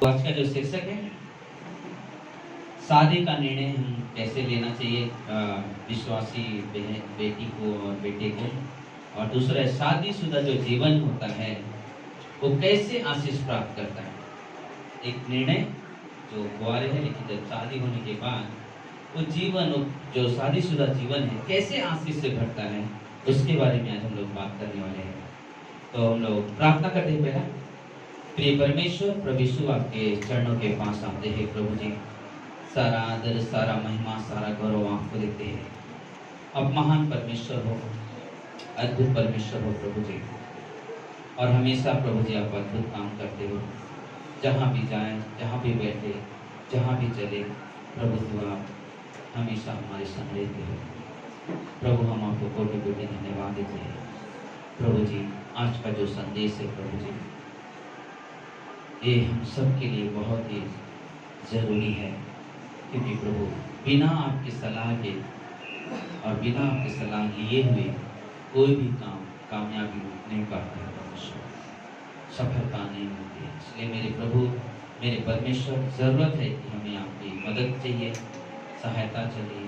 आज का जो शीर्षक है, शादी का निर्णय हम कैसे लेना चाहिए विश्वासी बेटी को और बेटे को, और दूसरा है शादीशुदा जो जीवन होता है वो कैसे आशीष प्राप्त करता है। एक निर्णय जो कुंवारे हैं लेकिन जब शादी होने के बाद वो जीवन, जो शादीशुदा जीवन है कैसे आशीष से भरता है, उसके बारे में आज हम लोग बात करने वाले हैं। तो हम लोग प्रार्थना करते हैं। पहला, प्रिय परमेश्वर प्रभु यीशु आपके चरणों के पास आते हैं। प्रभु जी, सारा आदर, सारा महिमा, सारा गौरव आपको देते हैं। अब महान परमेश्वर हो, अद्भुत परमेश्वर हो प्रभु जी, और हमेशा प्रभु जी आप अद्भुत काम करते हो। जहाँ भी जाएं, जहाँ भी बैठे, जहाँ भी चले, प्रभु तू आप हमेशा हमारे संग रहते हो। प्रभु हम आपको कोटि कोटि धन्यवाद देते हैं। प्रभु जी, आज का जो संदेश है प्रभु जी, ये हम सब के लिए बहुत ही जरूरी है, क्योंकि प्रभु बिना आपकी सलाह के और बिना आपकी सलाह लिए हुए कोई भी काम कामयाबी नहीं पाता है, सफलता नहीं होती है। इसलिए मेरे प्रभु, मेरे परमेश्वर, ज़रूरत है कि हमें आपकी मदद चाहिए, सहायता चाहिए,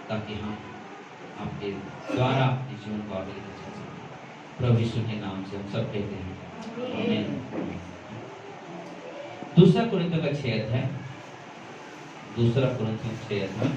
ताकि हम आपके द्वारा अपने जीवन को आगे ले चल सकें। प्रभु यीशु के नाम से हम सब कहते हैं आमीन। दूसरा कुरिन्थियों का 6 अध्याय, दूसरा कुरिन्थियों 6 अध्याय,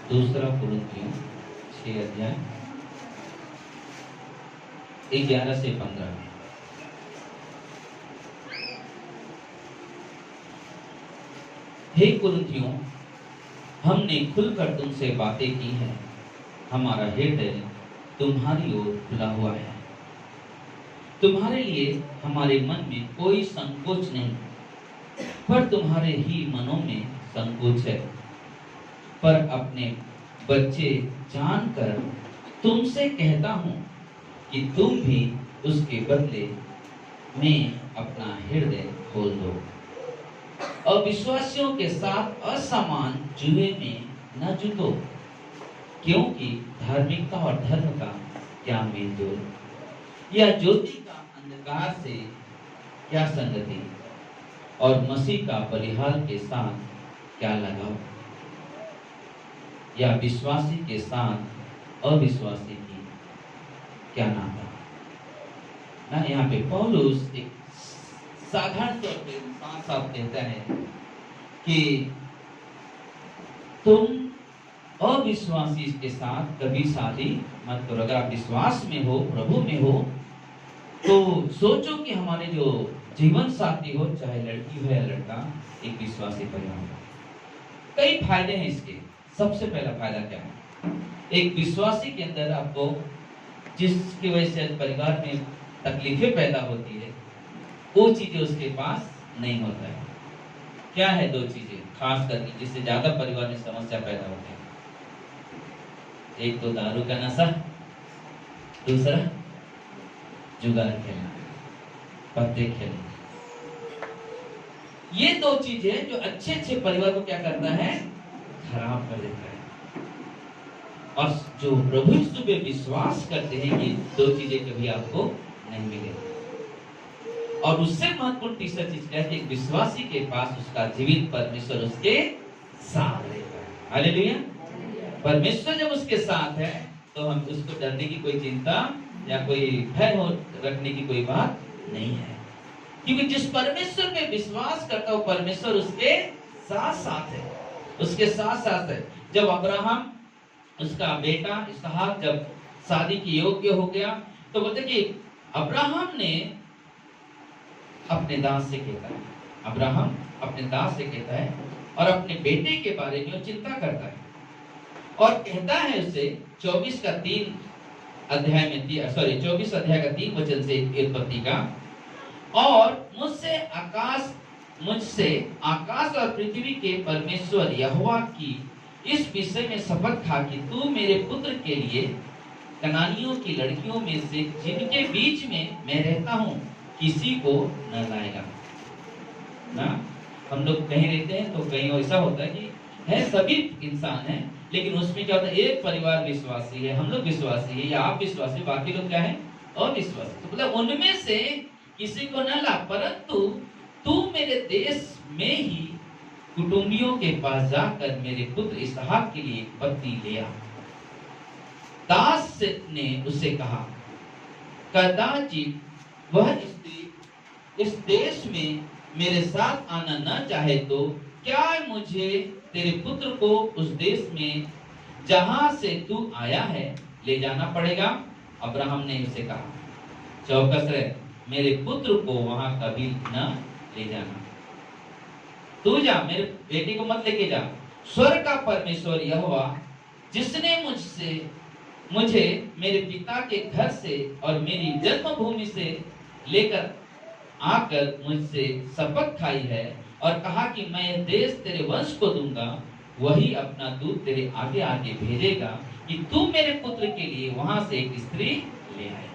दूसरा कुरिन्थियों 6 अध्याय 11 से 15। हे कुरिन्थियों, हमने खुलकर तुमसे बातें की हैं, हमारा हृदय तुम्हारी ओर खुला हुआ है। तुम्हारे लिए हमारे मन में कोई संकोच नहीं, पर तुम्हारे ही मनों में संकोच है। पर अपने बच्चे जानकर तुमसे कहता हूं कि तुम भी उसके बदले में अपना हृदय खोल दो। अविश्वासियों के साथ असमान जुए में न जुटो, क्योंकि धार्मिकता और धर्म का क्या मेल जोल, या ज्योति का अंधकार से क्या संगति, और मसीह का बलिहाल के साथ क्या लगाव, या विश्वासी के साथ अविश्वासी की क्या नाता। ना यहाँ पे पौलुस एक साधारण तौर पे साफ साफ कहता है कि तुम अविश्वासी के साथ कभी शादी मत करो। अगर आप विश्वास में हो, प्रभु में हो, तो सोचो कि हमारे जो जीवन साथी हो, चाहे लड़की हो या लड़का, एक विश्वासी परिवार हो। कई फायदे हैं इसके। सबसे पहला फायदा क्या है? एक विश्वासी के अंदर आपको जिसकी वजह से परिवार में तकलीफें पैदा होती है, वो चीजें उसके पास नहीं होता है। क्या है? 2 चीजें खास करके जिससे ज्यादा परिवार में समस्या पैदा होती है। एक तो दारू का नशा, दूसरा जुगार खेलना, पत्ते खेलना। ये 2 चीजें जो अच्छे अच्छे परिवार को क्या करता है? खराब कर देता है। और जो प्रभु यीशु पे विश्वास करते हैं, ये 2 चीजें कभी आपको नहीं मिलेगी। और उससे महत्वपूर्ण तीसरा चीज क्या है कि विश्वासी के पास उसका जीवित परमेश्वर उसके साथ रहता है। हालेलुया। परमेश्वर जब उसके साथ है तो हम उसको डरने की कोई चिंता या कोई भय हो रखने की कोई बात नहीं है, क्योंकि जिस परमेश्वर पे विश्वास करता है वो परमेश्वर उसके साथ साथ है, उसके साथ साथ है। जब अब्राहम, उसका बेटा इसहाक जब शादी के योग्य हो गया, तो बोलते कि अब्राहम ने अपने दास से कहता है, अब्राहम अपने दास से कहता है और अपने बेटे के बारे में वो चिंता करता है, और कहता है उससे 24 अध्याय का 3 वचन से उत्पत्ति का, और मुझसे आकाश और पृथ्वी के परमेश्वर यहोवा की इस विषय में शपथ खा कि तू मेरे पुत्र के लिए कनानियों की लड़कियों में से जिनके बीच में मैं रहता हूँ किसी को न लाएगा ना। हम लोग कहीं रहते हैं तो कहीं ऐसा होता है कि है सभी इंसान हैं, लेकिन उसमें क्या होता है, एक परिवार विश्वासी है, हम लोग विश्वासी है या आप विश्वासी, बाकी लोग क्या है अविश्वासी। तो मतलब उनमें से किसी को न ला, परंतु तू मेरे देश में ही कुटुंबियों के पास जाकर मेरे पुत्र इसहाक के लिए एक पत्नी ले आ। दास ने उससे कहा, कदाचित वह स्त्री इस देश में मेरे साथ आना न चाहे तो क्या मुझे तेरे पुत्र को उस देश में जहां से तू आया है ले जाना पड़ेगा? अब्राहम ने उसे कहा, चौकस रहे, मेरे पुत्र को वहां कभी न ले जाना। तू जा, मेरे बेटे को मत लेके जा। स्वर्ग का परमेश्वर यहोवा जिसने मुझे मेरे पिता के घर से और मेरी जन्मभूमि से लेकर आकर मुझसे शपथ खाई है और कहा कि मैं यह देश तेरे वंश को दूंगा, वही अपना दूत तेरे आगे आगे भेजेगा कि तू मेरे पुत्र के लिए वहां से एक स्त्री ले आए।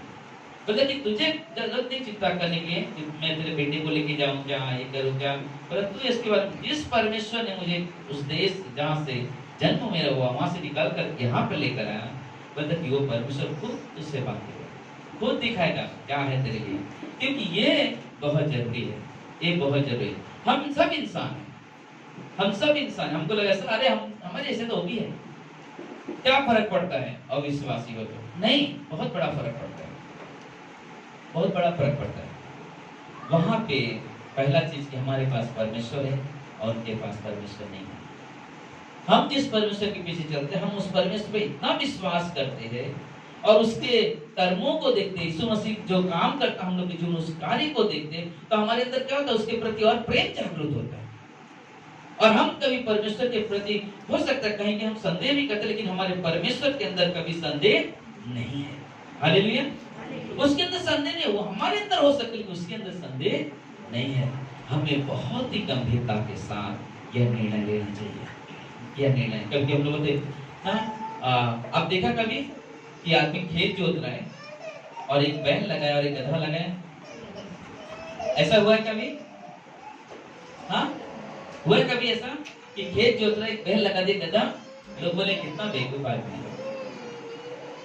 मतलब कि तुझे जरूरत नहीं चिंता करने के कि मैं तेरे बेटे को लेके जाऊं क्या, ये करूं क्या, परंतु इसके बाद जिस परमेश्वर ने मुझे उस देश जहाँ से जन्म मेरा हुआ वहां से निकाल कर यहाँ पे लेकर आया, मतलब कि वो परमेश्वर खुद उससे बात करेगा, खुद दिखाएगा क्या है तेरे लिए, क्योंकि ये बहुत जरूरी है, ये बहुत जरूरी है। हम सब इंसान हैं, हम सब इंसान, हमको लगा सर अरे हम हमारे जैसे तो भी है, क्या फर्क पड़ता है अविश्वासी हो तो? नहीं, बहुत बड़ा फर्क पड़ता है, बहुत बड़ा फर्क पड़ता है। वहां पे पहला चीज कि हमारे पास परमेश्वर है और उनके पास परमेश्वर नहीं है। हम जिस परमेश्वर के पीछे चलते हैं, हम उस परमेश्वर पे इतना विश्वास करते हैं और उसके कर्मों को देखते हैं, यीशु मसीह जो काम करता हम लोग के जीवन उस कार्य को देखते हैं, तो हमारे अंदर क्या होता है, उसके प्रति और प्रेम जागृत होता है। और हम कभी परमेश्वर के प्रति हो सकता है कहीं कि हम संदेह भी करते, लेकिन हमारे परमेश्वर के अंदर कभी संदेह नहीं है। हालेलुया। उसके अंदर संदेह नहीं, वो हमारे अंदर हो सकता है लेकिन उसके अंदर संदेह नहीं है। हमें बहुत ही गंभीरता के साथ यह निर्णय लेना चाहिए, यह निर्णय। कभी हम लोग बोलते अब देखा कभी कि आदमी खेत जोत रहा है और एक बैल लगाया और एक गधा लगाया, ऐसा हुआ है कभी? हाँ, हुआ है कभी ऐसा कि खेत जोत रहा है, एक बैल लगा दे गधा, लोग बोले कितना बेवकूफ आदमी है।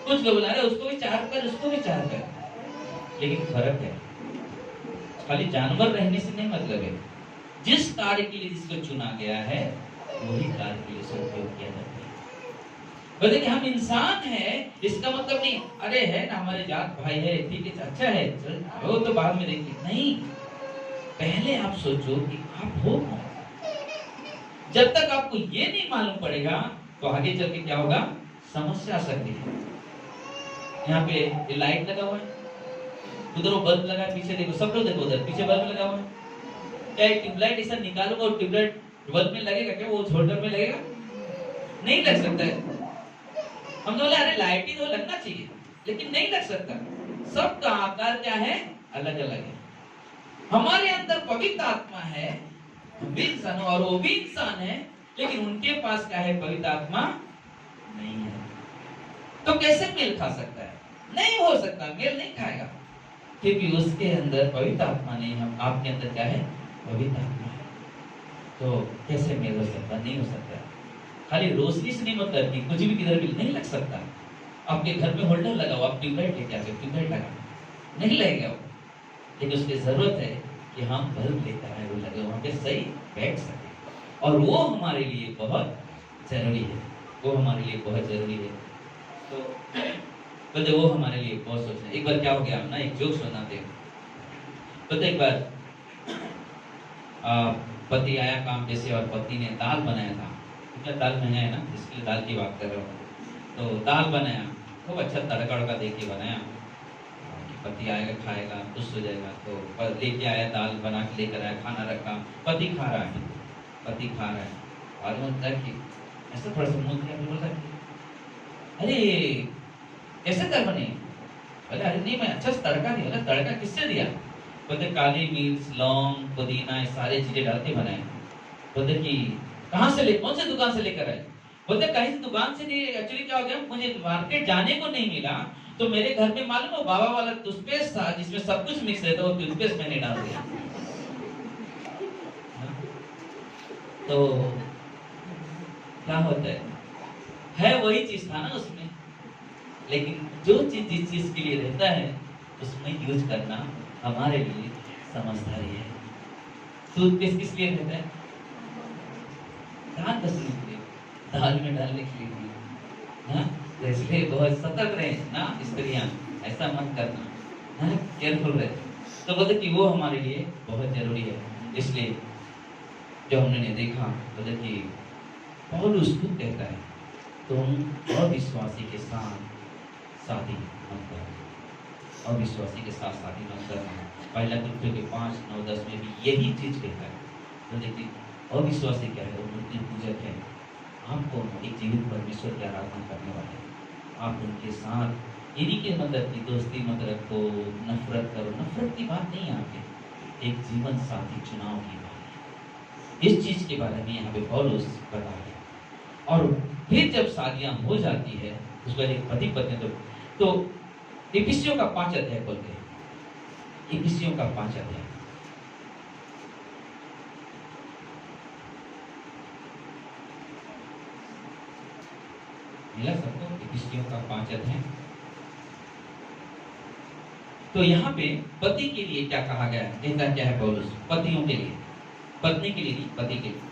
कुछ लोग बोला उसको भी चार कर, उसको भी चार कर, लेकिन फर्क है, खाली जानवर रहने से नहीं मतलब है। जिस कार्य के लिए जिसको चुना गया है वही कार्य के लिए उपयोग किया जाता है। बोले कि हम इंसान हैं, इसका मतलब नहीं अरे है ना हमारे जात भाई है, ठीक है अच्छा है, वो तो बाद में देखिए। नहीं, पहले आप सोचो कि आप हो कौन। जब तक आपको ये नहीं मालूम पड़ेगा तो आगे चल के क्या होगा, समस्या आ सकती है। यहाँ पे ये लाइट लगा हुआ है, उधर वो बल्ब लगा है, पीछे देखो, सब लोग देखो उधर पीछे बल्ब लगा हुआ है। क्या एक ट्यूबलाइट ऐसा निकालूंगा और ट्यूबलाइट बल्ब में लगेगा क्या, वो होल्डर में लगेगा? नहीं लग सकता है। हम बोले अरे लाइट ही तो लगना चाहिए, लेकिन नहीं लग सकता। सबका आकार क्या है, अलग अलग है। हमारे अंदर पवित्र आत्मा है, हम भी इंसान और वो भी इंसान है, लेकिन उनके पास क्या है, पवित्र आत्मा नहीं है। तो कैसे मेल खा सकता है? नहीं हो सकता, मेल नहीं खाएगा, क्योंकि उसके अंदर पवित्र आत्मा नहीं। हम आपके अंदर क्या है, पवित्र आत्मा है। तो कैसे मेल हो सकता? नहीं हो सकता। खाली रोशनी से नहीं मतलब कि कुछ भी किधर भी नहीं लग सकता। आपके घर में होल्डर लगा हुआ, आप ट्यूबलाइट लेके आके ट्यूबलाइट लगा नहीं लगेगा वो, लेकिन उसकी जरूरत है कि हम बल्ब लेकर आए, वो लगे वहां पे सही बैठ सके, और वो हमारे लिए बहुत जरूरी है, वो हमारे लिए बहुत जरूरी है। तो वो हमारे लिए बहुत सोचना। एक बार क्या हो गया, हम ना एक जोक सुनाते हैं। तो एक बार पति आया काम पे से और पत्नी ने दाल बनाया था। क्योंकि दाल महंगा है ना, इसलिए दाल की बात कर रहा हूँ। तो दाल बनाया, खूब अच्छा तड़का वड़का दे के बनाया। पति आएगा खाएगा, खुश हो जाएगा। तो लेके आया दाल बना के लेकर आया, खाना रखा, पति खा रहा है, पति खा रहा है और बोलता है कि ऐसा थोड़ा सा मुंह किया, बोलता है अरे कैसे दाल बनी? बोले अरे नहीं मैं अच्छा तड़का दिया। बोला तड़का किससे दिया? बोलते काली मिर्च, लौंग, पुदीना, ये सारी चीजें डाल के बनाए। बोलते कि कहाँ से ले, कौन से दुकान से लेकर आए? बोलते कहीं से दुकान से नहीं, एक्चुअली क्या हो गया, मुझे मार्केट जाने को नहीं मिला, तो मेरे घर में मालूम हो बाबा वाला टूथपेस्ट था जिसमें सब कुछ मिक्स रहता, वो टूथपेस्ट मैंने डाल दिया। तो क्या होता है वही चीज था ना उसमें, लेकिन जो चीज जिस चीज के लिए रहता है उसमें यूज करना हमारे लिए समझदारी है। टूथपेस्ट किस लिए रहता है? दांत घसने के लिए, दाल में डालने के लिए ना, तो इसलिए बहुत सतर्क रहे ना स्त्रियां, ऐसा मत करना, केयरफुल रहे। तो बोलते कि वो हमारे लिए बहुत जरूरी है। इसलिए जो हमने देखा बोले कि पौलुस खुद कहता है तुम अविश्वासी के साथ शादी मत करो, अविश्वासी के साथ शादी मत करना। पहला कुरिन्थियों के 5:9-10 में भी यही चीज कहता है। तो देखिए अविश्वासी क्या है, वो मूर्ति पूजक है। आप कौन हो? एक जीवित परमेश्वर की आराधना करने वाले, आप उनके साथ इन्हीं के मतलब की दोस्ती मत रखो, नफरत करो। नफरत की बात नहीं आती, एक जीवन साथी चुनाव की बात है। इस चीज के बारे में यहाँ पे पौलुस बता रहे हैं। और फिर जब शादियां हो जाती है उसके बाद एक पति पत्नी, तो इफिसियों का 5 अध्याय बोलते हैं, इफिसियों का 5 अध्याय मिला सबको? इफिसियों का 5 अध्याय। तो यहाँ पे पति के लिए क्या कहा गया है, कहता क्या है पौलुस? पतियों के लिए, पत्नी के लिए नहीं, पति के लिए।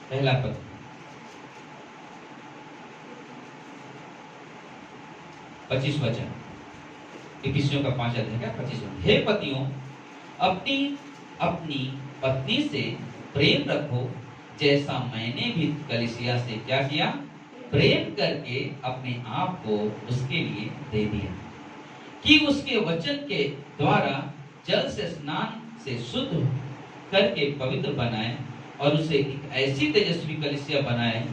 पहला पद, पच्चीस वचन, इफिसियों का 5 अध्याय का 25 वचन। हे पतियों, अपनी अपनी पत्नी से प्रेम रखो, जैसा मैंने भी कलीसिया से क्या किया, प्रेम करके अपने आप को उसके लिए दे दिया, कि उसके वचन के द्वारा जल से स्नान से शुद्ध करके पवित्र बनाए और उसे एक ऐसी तेजस्वी कलीसिया बनाए,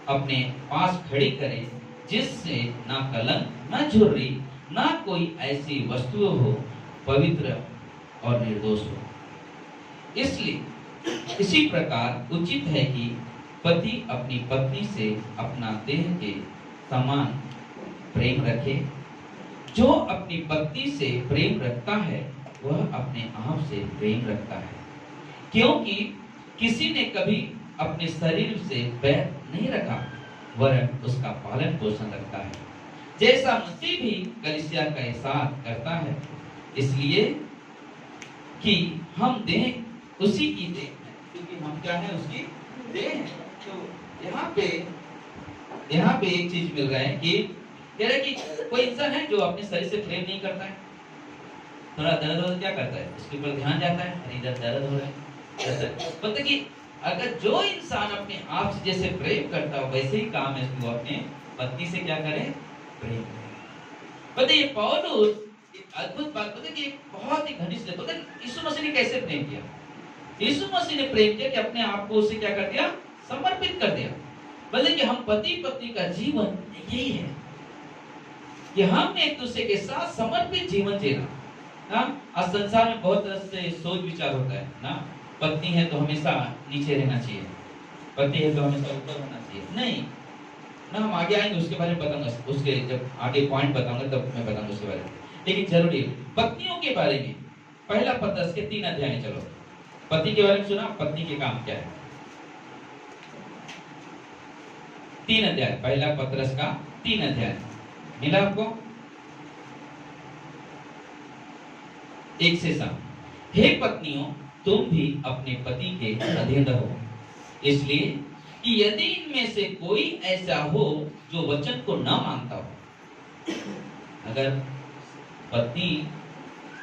अपने पास खड़ी करे, जिससे ना कलंक, ना झुर्री, ना कोई ऐसी वस्तु हो, पवित्र और निर्दोष हो। इसलिए इसी प्रकार उचित है कि पति अपनी पत्नी से अपना देह के समान प्रेम रखे। जो अपनी पत्नी से प्रेम रखता है वह अपने आप से प्रेम रखता है, क्योंकि किसी ने कभी अपने शरीर से बैर नहीं रखा, वरन उसका पालन पोषण रखता है, जैसा मसीह भी कलीसिया का साथ करता है, इसलिए कि हम देह उसी की देह है, क्योंकि हम क्या है, उसकी देह है। तो यहाँ पे एक चीज मिल रहा है कि कह रहे कि कोई इंसान है जो अपने शरीर से प्रेम नहीं करता है, थोड़ा दर्द हो क्या करता है, उसके ऊपर ध्यान जाता है, अरे इधर दर्द हो रहा है। मतलब कि अगर जो इंसान अपने आप से जैसे प्रेम करता हो, वैसे ही काम है कि वो अपने पत्नी से क्या करे, प्रेम करे। पता ये पौलुस एक अद्भुत बात, पता कि एक बहुत ही घनिष्ठ है। पता यीशु मसीह ने कैसे प्रेम किया? यीशु मसीह ने प्रेम किया कि अपने आप को उसे क्या कर दिया, समर्पित कर दिया। मतलब कि हम पति पत्नी का जीवन यही है कि हम एक दूसरे के साथ समर्पित जीवन जीना। आज संसार में बहुत तरह से सोच विचार होता है ना, पत्नी है तो हमेशा नीचे रहना चाहिए, पति है तो हमेशा ऊपर होना चाहिए। नहीं ना, हम आगे आएंगे उसके बारे में बताऊंगा, उसके जब आगे पॉइंट बताऊंगा तब मैं बताऊंगा उसके बारे में। लेकिन जरूरी पत्नियों के बारे में पहला पत्रस के 3 अध्याय में, चलो पति के बारे में सुना, पत्नी के काम क्या है। 3 अध्याय, पहला पत्रस का 3 अध्याय मिला आपको? 1 से 7। हे पत्नियों, तुम भी अपने पति के अधीन रहो, इसलिए कि यदि इनमें से कोई ऐसा हो जो वचन को न मानता हो। अगर पत्नी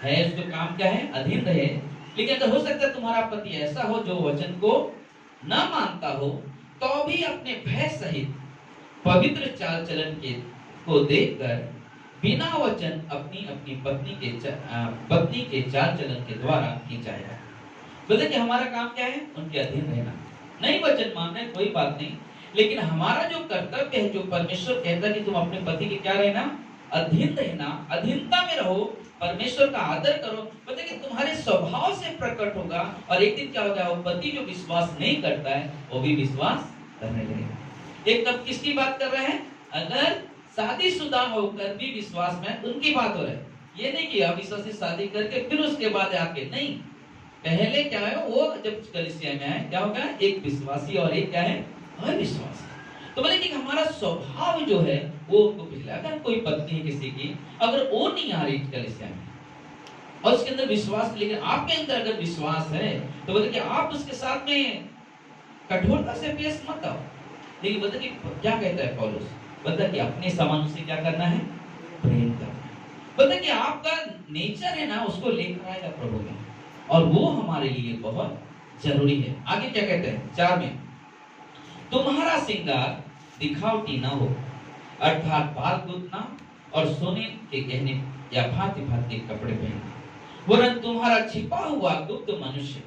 है उसका काम क्या है, अधीन रहे, लेकिन अगर हो सकता है तुम्हारा पति ऐसा हो जो वचन को न मानता हो, तो भी अपने भय सहित पवित्र चाल चलन को देखकर बिना वचन अपनी अपनी पत्नी के चाल चलन के द्वारा खींचाएगा। बोले कि हमारा काम क्या है, उनके अधीन रहना। नहीं वचन मानना है कोई बात नहीं, लेकिन हमारा जो कर्तव्य है, जो परमेश्वर कहता है कि तुम अपने पति के क्या रहना, अधीन रहना, अधीनता में रहो, परमेश्वर का आदर करो, पता है कि तुम्हारे स्वभाव से प्रकट होगा। और एक दिन क्या होगा, वो पति जो विश्वास नहीं करता है वो भी विश्वास करने लगेगा। एक तब किसकी बात कर रहे हैं? अगर शादीशुदा होकर भी विश्वास में, उनकी बात हो रही है। ये नहीं कि अविश्वास से शादी करके फिर उसके बाद आके, नहीं, पहले क्या है, वो जब कलीसिया में आए क्या होगा, एक विश्वासी और एक क्या है, अविश्वासी। तो बोले कि हमारा स्वभाव जो है वो पिछले, अगर कोई पत्नी है किसी की, अगर वो नहीं आ रही कलीसिया में और उसके अंदर विश्वास, लेकिन आपके अंदर अगर विश्वास है, तो बोले कि आप उसके साथ में कठोरता से पेश मत आओ। लेकिन बोलते कि क्या कहता है पौलुस, बोलता कि अपने समान से क्या करना है, प्रेम करना है। बोलता कि आपका नेचर है ना, उसको लेकर आएगा प्रभु में, और वो हमारे लिए बहुत जरूरी है। आगे क्या कहते हैं 4 में, तुम्हारा श्रृंगार दिखावटी न हो, अर्थात बाल गूंथना और सोने के गहने या भांति भांति के कपड़े पहनना, वरन तुम्हारा छिपा हुआ गुप्त मनुष्य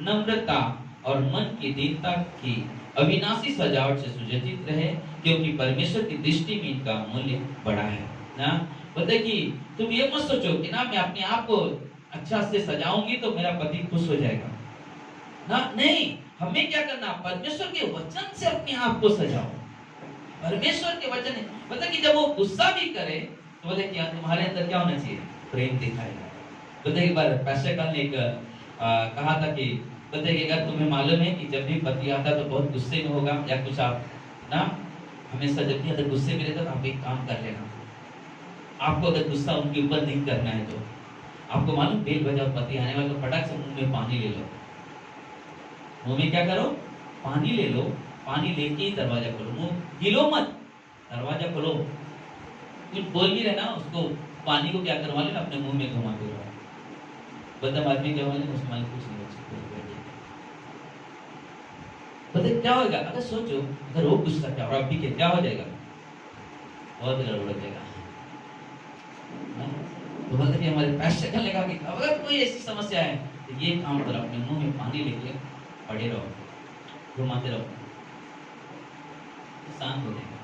नम्रता और मन की दीनता की अविनाशी सजावट से सुसज्जित रहे, क्योंकि परमेश्वर की दृष्टि में इनका मूल्य बड़ा है ना। बोलते कि तुम ये मत सोचो कि ना मैं अपने आप को अच्छा से सजाऊंगी तो मेरा पति खुश हो जाएगा ना, नहीं, हमें क्या करना, परमेश्वर के वचन से अपने आप को सजाओ। परमेश्वर के वचन है, मतलब कि जब वो गुस्सा भी करे तो बोले कि तुम्हारे अंदर क्या होना चाहिए, प्रेम दिखाएगा। बोलते एक बार पैसे कल ने कहा था कि बोलते कि अगर तुम्हें मालूम है कि जब भी पति आता तो बहुत गुस्से में होगा, या कुछ आप ना हमेशा जब भी अगर गुस्से में रहता तो आप एक काम कर लेना, आपको अगर गुस्सा उनके ऊपर नहीं करना है तो आपको मालूम, बेल बजाओ, पति आने वाले, तो फटाक से मुंह में पानी ले लो, मुंह में क्या करो, पानी ले लो, पानी लेके ही दरवाजा खोलो, मुंह हिलो मत, दरवाजा खोलो, कुछ बोल भी रहे ना उसको, पानी को क्या करवा लेना, अपने मुंह में घुमा के रहो। बदम आदमी क्या वाले मुसलमान कुछ नहीं हो सकते। पता क्या होगा, अगर सोचो अगर वो गुस्सा क्या और अभी क्या हो जाएगा, बहुत गड़बड़ हो जाएगा। तो बोलते कि हमारे पैसे का लगा कि अगर कोई ऐसी समस्या है तो ये काम करो, अपने मुंह में पानी लेके पड़े रहो, घुमाते रहो, शांत हो जाएगा।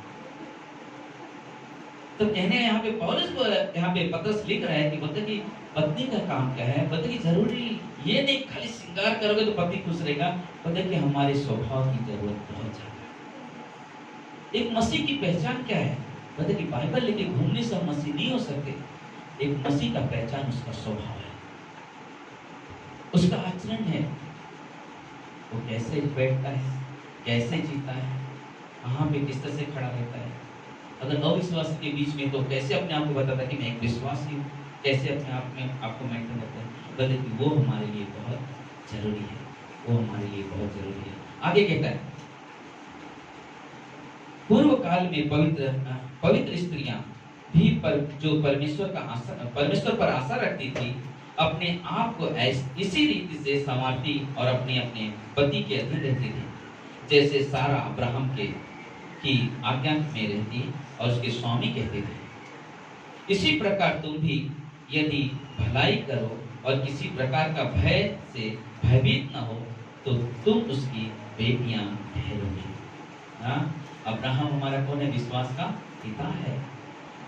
तो कहने यहाँ पे पौलुस को यहाँ पे पत्रस लिख रहा है कि बोलते कि पत्नी का काम क्या है, बोलते कि जरूरी ये नहीं खाली श्रृंगार करोगे तो पति खुश रहेगा, बोलते कि हमारे स्वभाव की जरूरत बहुत ज्यादा है। एक मसीह की पहचान क्या है, बोलते कि बाइबल लेके घूमने से हम मसीह नहीं हो सकते। एक मसीह का पहचान उसका स्वभाव है, उसका आचरण है, वो कैसे बैठता है, कैसे जीता है, कहाँ पे किस तरह से खड़ा रहता है। अगर अविश्वासी के बीच में तो कैसे अपने आप को बताता है कि मैं एक विश्वासी हूँ, कैसे अपने आप में आपको मेंटेन करता है, बोले कि वो हमारे लिए बहुत जरूरी है, वो हमारे लिए बहुत जरूरी है। आगे कहता है, पूर्व काल में पवित्र स्त्रियां भी जो परमेश्वर पर आशा रखती थी, अपने आप को इसी रीति से संवारती और अपने अपने पति के अधीन रहती थी, जैसे सारा अब्राहम की आज्ञा में रहती और उसके स्वामी कहते थे। इसी प्रकार तुम भी यदि भलाई करो और किसी प्रकार का भय से भयभीत न हो तो तुम उसकी बेटियां ठहरोगी। अब्राहम हमारा कौन है, विश्वास का पिता है,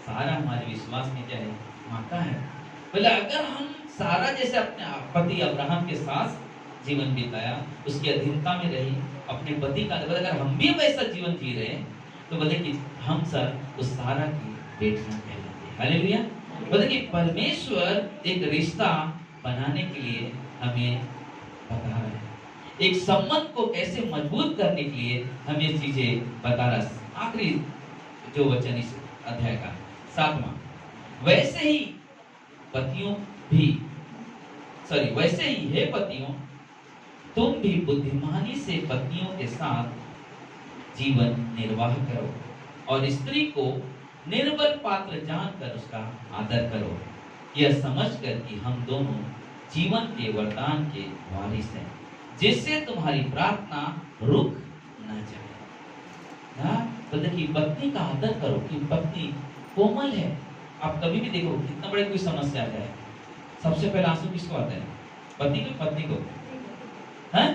सारा हमारे विश्वास में क्या है, माता है। बोले अगर हम सारा जैसे अपने पति अब्राहम के साथ जीवन बिताया, उसकी अधीनता में रही, अपने पति का, अगर हम भी वैसा जीवन जी रहे तो बोले कि हम सब उस सारा की बेटियां कहलाते हैं। हालेलुया। बोले कि परमेश्वर एक रिश्ता बनाने के लिए हमें बता रहा है, एक संबंध को कैसे मजबूत करने के लिए हमें चीजें बता रहा है। आखिरी जो वचन इस अध्याय का 7वां, वैसे ही हे पतियों, तुम भी बुद्धिमानी से पत्नियों के साथ जीवन निर्वाह करो और स्त्री को निर्बल पात्र जानकर उसका आदर करो, यह समझकर कि हम दोनों जीवन के वरदान के वारिस हैं, जिससे तुम्हारी प्रार्थना रुक न जाए। मतलब कि पत्नी का आदर करो, कि पत्नी कोमल है। आप कभी भी देखो कितना बड़े कोई समस्या आ जाए, सबसे पहले आंसू किसको आता है, पति को, पत्नी को, हैं?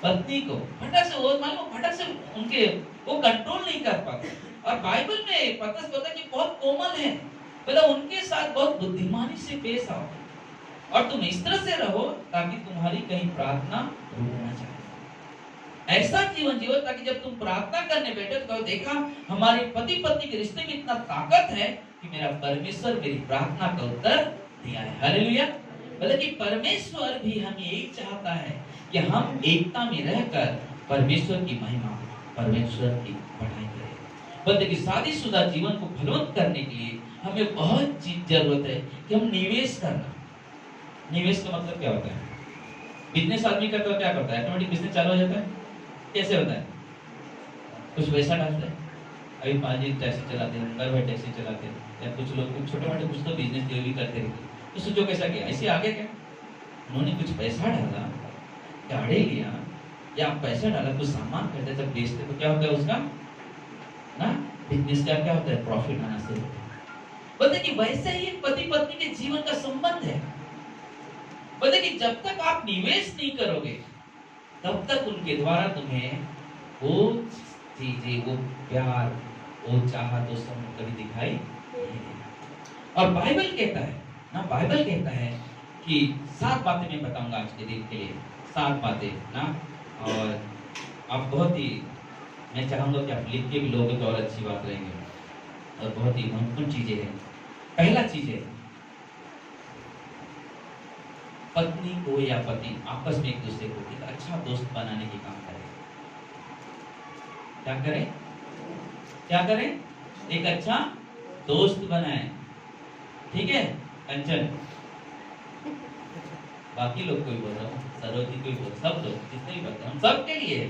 पत्नी को। फटक से वो मान लो, फटक से उनके वो कंट्रोल नहीं कर पाते, और बाइबल में पतरस बोलता है कि बहुत कोमल है, मतलब उनके साथ बहुत बुद्धिमानी से पेश आओ और तुम इस तरह से रहो ताकि तुम्हारी कहीं प्रार्थना रुक ना जाए। ऐसा जीवन जियो ताकि जब तुम प्रार्थना करने बैठे तो देखा हमारे पति पत्नी के रिश्ते में इतना ताकत है कि मेरा परमेश्वर मेरी प्रार्थना का उत्तर दिया है। हालेलुया। मतलब कि परमेश्वर भी हमें यही चाहता है कि हम एकता में रहकर परमेश्वर की महिमा, परमेश्वर की बढ़ाई करें। बोलते कि शादीशुदा जीवन को फलवंत करने के लिए हमें बहुत चीज जरूरत है कि हम निवेश करना। निवेश का मतलब क्या होता है? बिजनेस आदमी करता है, क्या करता है? ऑटोमेटिक बिजनेस चालू हो जाता है। कैसे होता है? कुछ पैसा डालता है। अभी 5 दिन टैक्सी चलाते हैं, घर बैठे टैक्सी चलाते हैं, या कुछ लोग कुछ छोटे मोटे कुछ तो बिजनेस जो भी करते रहते हैं। तो सोचो कैसा किया, ऐसे आगे क्या उन्होंने कुछ पैसा डाला, गाड़ी लिया या पैसा डाला, कुछ सामान खरीदा, जब बेचते तो क्या होता है उसका ना बिजनेस का क्या होता है? प्रॉफिट आना शुरू होता है। बोलते कि वैसे ही पति पत्नी के जीवन का संबंध है। बोलते कि जब तक आप निवेश नहीं करोगे तब तक उनके द्वारा तुम्हें वो चीजें, वो प्यार, वो चाहत, वो सब कभी दिखाई नहीं देगा। और बाइबल कहता है ना, बाइबल कहता है कि 7 बातें मैं बताऊंगा आज के दिन के लिए, 7 बातें ना। और आप बहुत ही, मैं चाहूंगा कि आप लिख के भी लोगे तो और अच्छी बात रहेंगे, और बहुत ही महत्वपूर्ण चीजें हैं। पहला चीज है पत्नी को या पति आपस में एक दूसरे को एक अच्छा दोस्त बनाने की काम करें। क्या करें? क्या करें? एक अच्छा दोस्त बनाएं। ठीक है कंचन, बाकी लोग कोई बोल रहा हूँ, सरोजी कोई बोल, सब लोग जितने भी बोलते हैं हम सब के लिए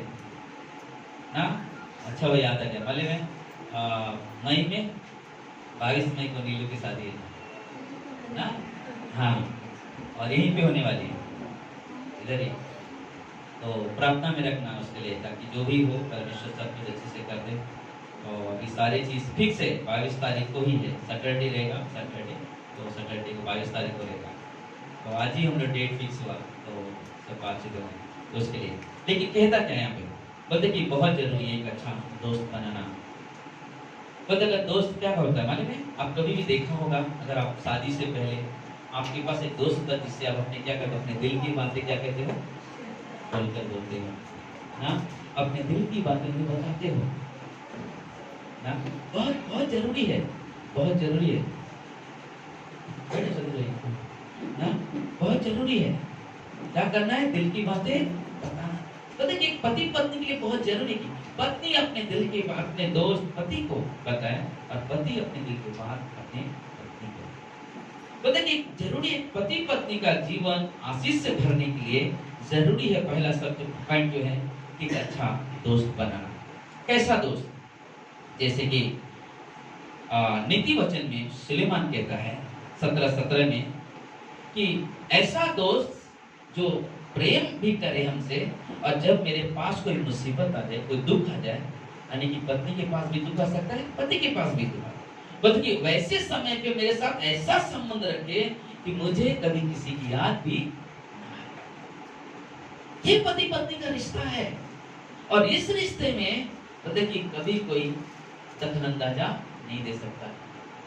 ना। अच्छा वो याद आ गया, मालूम है मई में 22 मई को नीलू की शादी है ना। हाँ, और यहीं पे होने वाली है, इधर ही। तो प्रार्थना में रखना उसके लिए, ताकि जो भी हो परमेश्वर सब कुछ अच्छे से कर दे। और ये सारी चीज़ फिक्स है, 22 तारीख को ही है, सैटरडे रहेगा, सैटरडे, तो सैटरडे को 22 तारीख को रहेगा। तो आज ही हम लोग डेट फिक्स हुआ, तो सब बातचीत हो तो उसके लिए। लेकिन कहता क्या है यहाँ पे? बोलते कि बहुत जरूरी है एक अच्छा दोस्त बनाना। बोलते अगर दोस्त क्या होता है मालूम है? आप कभी भी देखा होगा, अगर आप शादी से पहले आपके पास एक दोस्त होता है जिससे आप अपने क्या करते हो, अपने दिल की बातें क्या कहते हो, खोलकर बोलते हो ना, अपने दिल की बातें भी बताते हो ना। बहुत बहुत जरूरी है, बहुत जरूरी है ना, बहुत जरूरी है। क्या करना है? दिल की बातें बताना। तो देखिए पति पत्नी के लिए बहुत जरूरी है, पत्नी अपने दिल की बात अपने दोस्त पति को बताए और पति अपने दिल की बात अपने पत्नी को। तो देखिए जरूरी है पति पत्नी का जीवन आशीष से भरने के लिए जरूरी है, पहला सबसे पॉइंट जो है कि एक अच्छा दोस्त बनाना। कैसा दोस्त? जैसे कि नीति वचन में सुलेमान कहता है 17:17 में कि ऐसा दोस्त जो प्रेम भी करे हमसे, और जब मेरे पास कोई मुसीबत आ जाए, कोई दुख आ जाए, यानी कि पत्नी के पास भी दुख आ सकता है, पति के पास भी दुख आ, बल्कि वैसे समय पे मेरे साथ ऐसा संबंध रखे कि मुझे कभी किसी की याद भी ना आए। ये पति पत्नी का रिश्ता है, और इस रिश्ते में तो देखिए कभी कोई दखल अंदाजा नहीं दे सकता,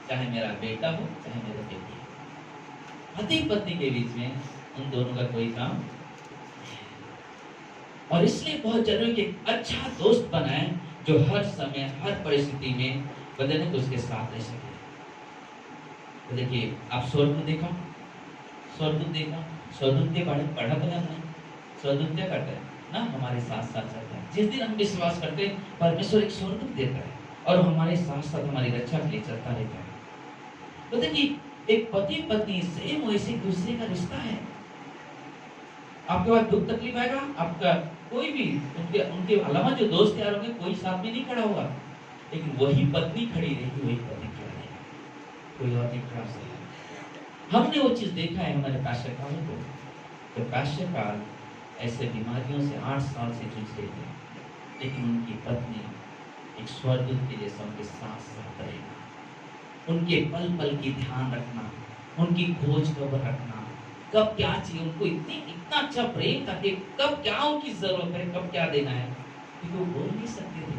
चाहे मेरा बेटा हो चाहे मेरा बेटी हो। पति पत्नी के बीच में उन दोनों का कोई काम नहीं है। और इसलिए बहुत जरूरी कि अच्छा दोस्त बनाए जो हर समय हर परिस्थिति में बदलने को उसके साथ रह सके। तो देखिए आप स्वर्गदूत देखा, स्वर्गदूत देखा, स्वर्गदूत के बारे में पढ़ा तो हमने, स्वर्गदूत क्या करता है ना, हमारे साथ साथ चलता है। जिस दिन हम विश्वास करते हैं परमेश्वर एक स्वर्गदूत देता है और हमारे साथ साथ हमारी रक्षा के लिए चलता रहता है। तो देखिए एक पति पत्नी सेम वैसे दूसरे का रिश्ता है। आपके पास दुख तकलीफ आएगा, आपका कोई भी उनके अलावा जो दोस्त यार होंगे कोई साथ में नहीं खड़ा होगा, लेकिन वही पत्नी खड़ी रहेगी, वही पति खड़ा रहेगा, कोई और नहीं खड़ा सकता। हमने वो चीज देखा है हमारे पाश्चकालों को, तो पाश्चकाल ऐसे बीमारियों से 8 साल से जूझ रहे थे, लेकिन उनकी पत्नी एक स्वर्गदूत के जैसा उनके साथ साथ रहेगा। उनके पल पल की ध्यान रखना, उनकी खोज खबर रखना, कब क्या चाहिए उनको इतना अच्छा प्रेम था कि कब क्या उनकी जरूरत है, कब क्या देना है, क्योंकि वो बोल नहीं सकते थे,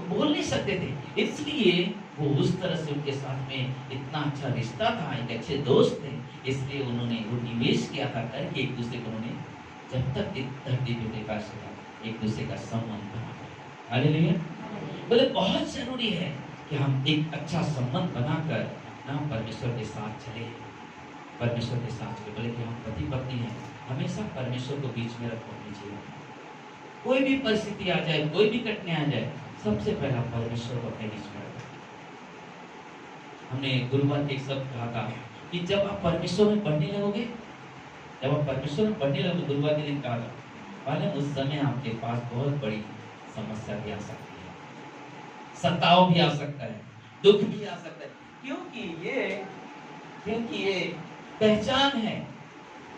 वो बोल नहीं सकते थे, इसलिए वो उस तरह से उनके साथ में इतना अच्छा रिश्ता था, एक अच्छे दोस्त थे, इसलिए उन्होंने वो निवेश किया था करके एक दूसरे को उन्होंने जब तक इस धरती पे प्रकाश था एक दूसरे का संबंध बना। हालेलुया। बोले बहुत जरूरी है कि हम एक अच्छा संबंध बनाकर ना परमेश्वर के साथ चले, परमेश्वर के साथ चले। बोले कि हम पति पत्नी हैं, हमेशा परमेश्वर को बीच में रखो अपने जीवन में। कोई भी परिस्थिति आ जाए, कोई भी कठिनाई आ जाए, सबसे पहला परमेश्वर को अपने बीच में रखो। हमने गुरुवार के एक शब्द कहा था कि जब आप परमेश्वर में पढ़ने लगोगे, जब आप परमेश्वर में पढ़ने लगोगे, गुरुवार के दिन कहा था, मालूम उस समय आपके पास बहुत बड़ी समस्या भी आ सकती है, सताव भी आ सकता है, दुख भी आ सकता है, क्योंकि ये पहचान है,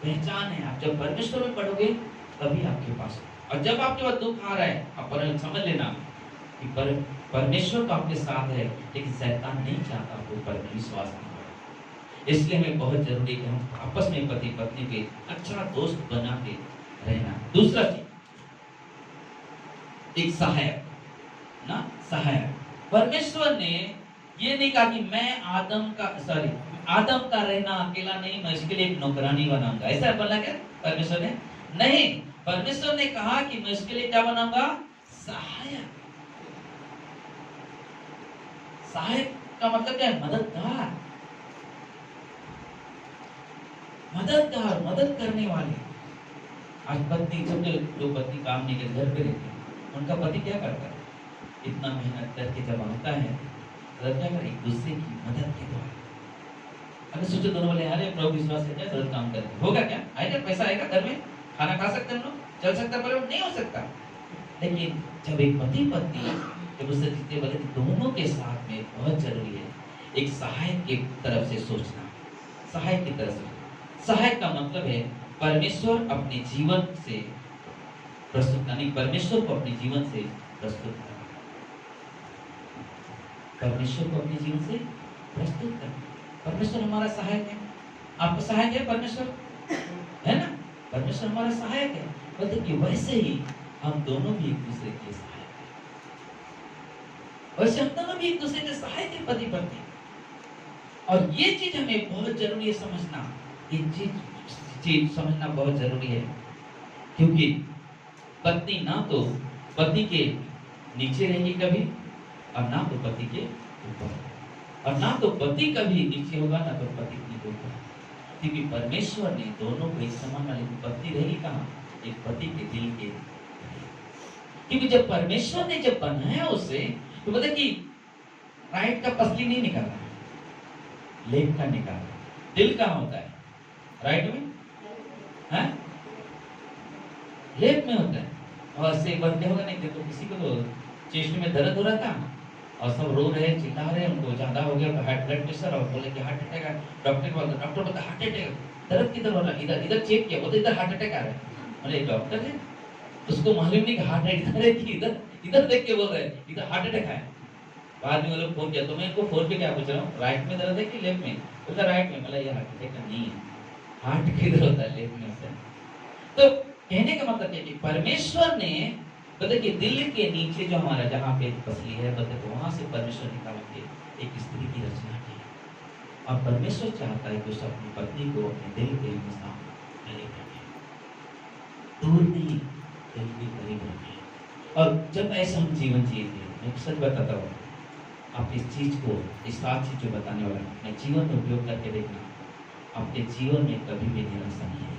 पहचान है। आप जब परमेश्वर में पढ़ोगे तभी आपके पास, और जब आपके पास दुख आ रहा है, आप समझ लेना कि परमेश्वर तो आपके साथ है, लेकिन शैतान नहीं चाहता आपको पर विश्वास नहीं हो। इसलिए हमें बहुत जरूरी है कि हम आपस में पति पत्नी के अच्छा दोस्त बना के रहना। दूसरा चीज, एक सहायक ना, सहायक। परमेश्वर ने ये नहीं कहा कि मैं आदम का रहना अकेला नहीं, मैं इसके लिए एक नौकरानी बनाऊंगा, ऐसा बोला क्या परमेश्वर ने? नहीं, परमेश्वर ने कहा कि मैं इसके लिए क्या बनाऊंगा? सहायक। सहायक का मतलब क्या है? मददगार, मददगार, मदद करने वाले। आज पत्नी, जब जो पत्नी काम नहीं करते, घर पे रहते हैं, उनका पति क्या करता है? इतना मेहनत करके जब आता है, तो क्या करे? एक दूसरे की मदद के द्वारा। अगर सोचो दोनों वाले अरे प्रभु विश्वास है क्या, गलत काम करते होगा क्या? आएगा पैसा, आएगा घर में, खाना खा सकते हैं हम लोग, चल सकता है, नहीं हो सकता। लेकिन जब एक पति पत्नी जब उससे जीते, बोले कि दोनों के साथ में बहुत जरूरी है एक सहायक की तरफ से सोचना। सहायक की तरफ से, सहायक का मतलब है परमेश्वर अपने जीवन से प्रस्तुत करना, परमेश्वर को अपने जीवन से प्रस्तुत करना, परमेश्वर को अपने जीवन से प्रस्तुत करना। परमेश्वर हमारा सहायक है। आपका सहायक है परमेश्वर, है ना? परमेश्वर हमारा सहायक है। मतलब कि वैसे ही हम दोनों भी एक दूसरे के सहायक हैं, वैसे हम दोनों भी एक दूसरे के सहायक हैं, पति पत्नी। और ये चीज हमें बहुत जरूरी है समझना, ये चीज समझना बहुत जरूरी है, क्योंकि पत्नी ना तो पति के नीचे रहेगी कभी, और ना तो पति के ऊपर, और ना तो पति कभी नीचे होगा, ना तो पति के ऊपर। क्योंकि परमेश्वर ने दोनों को एक समान वाली पत्नी रहेगी कहाँ? एक पति के दिल के। क्योंकि जब परमेश्वर ने जब बनाया उसे, तो पता कि राइट का पसली नहीं निकाला, लेफ्ट का निकाला। दिल कहाँ होता है? राइट में है, लेफ्ट में होता है। और से एक बार क्या होगा नहीं, तो किसी को तो चेस्ट में दर्द हो रहा था और सब रो रहे, चिल्ला रहे, उनको ज्यादा हो गया हार्ट ब्लड प्रेशर, और बोले कि हार्ट अटैक है। डॉक्टर को बोला, डॉक्टर बोला हार्ट अटैक, दर्द किधर हो रहा है? इधर। इधर चेक किया, बोलते इधर हार्ट अटैक आ रहा है। बोले डॉक्टर है, उसको मालूम नहीं कि हार्ट अटैक इधर है कि इधर, इधर देख के बोल रहे हैं इधर हार्ट अटैक है। बाद में वो लोग फोन किया, तो मैं इनको फोन पे क्या पूछ रहा हूँ, राइट में दर्द है कि लेफ्ट में? बोला राइट में। बोला ये हार्ट अटैक नहीं है, हार्ट किधर होता है? लेफ्ट में होता है। तो कहने का मतलब है कि परमेश्वर ने मतलब कि दिल के नीचे जो हमारा जहाँ पे पसली है, मतलब तो वहां से परमेश्वर निकाल के एक स्त्री की रचना की। और परमेश्वर चाहता है कि उस अपनी पत्नी को अपने दिल के हमेशा करीब रखे, दूर नहीं, दिल के करीब रखे। और जब ऐसा हम जीवन जिएंगे, मैं सच बताता हूँ, आप इस चीज को, इस 7 चीज जो बताने वाला है, मैं जीवन में उपयोग करके देखना, आपके जीवन में कभी भी निराशा नहीं आएगी।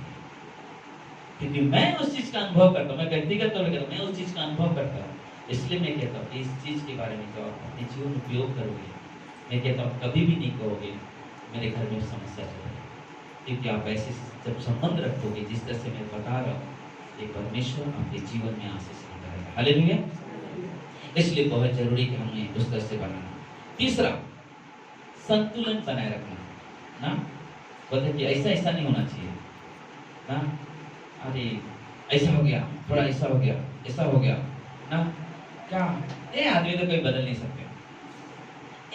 क्योंकि मैं उस चीज का अनुभव करता हूँ, मैं व्यक्तिगत तौर पर मैं उस चीज का अनुभव करता हूँ। इसलिए मैं कहता हूँ इस चीज के बारे में जब आप अपने जीवन में उपयोग करोगे, मैं कहता हूँ कभी भी नहीं कहोगे मेरे घर में समस्या चल रही है। क्योंकि आप ऐसे जब संबंध रखोगे जिस तरह से मैं बता रहा हूँ, ये परमेश्वर आपके जीवन में आशीष करेगा। हालेलुया। इसलिए बहुत जरूरी कि हमें उस तरह से बनाना। तीसरा, संतुलन बनाए रखना ना, बोलते कि ऐसा ऐसा नहीं होना चाहिए ना, अरे ऐसा हो गया, थोड़ा ऐसा हो गया, ऐसा हो गया ना, क्या ये आदमी तो कोई बदल नहीं सकते,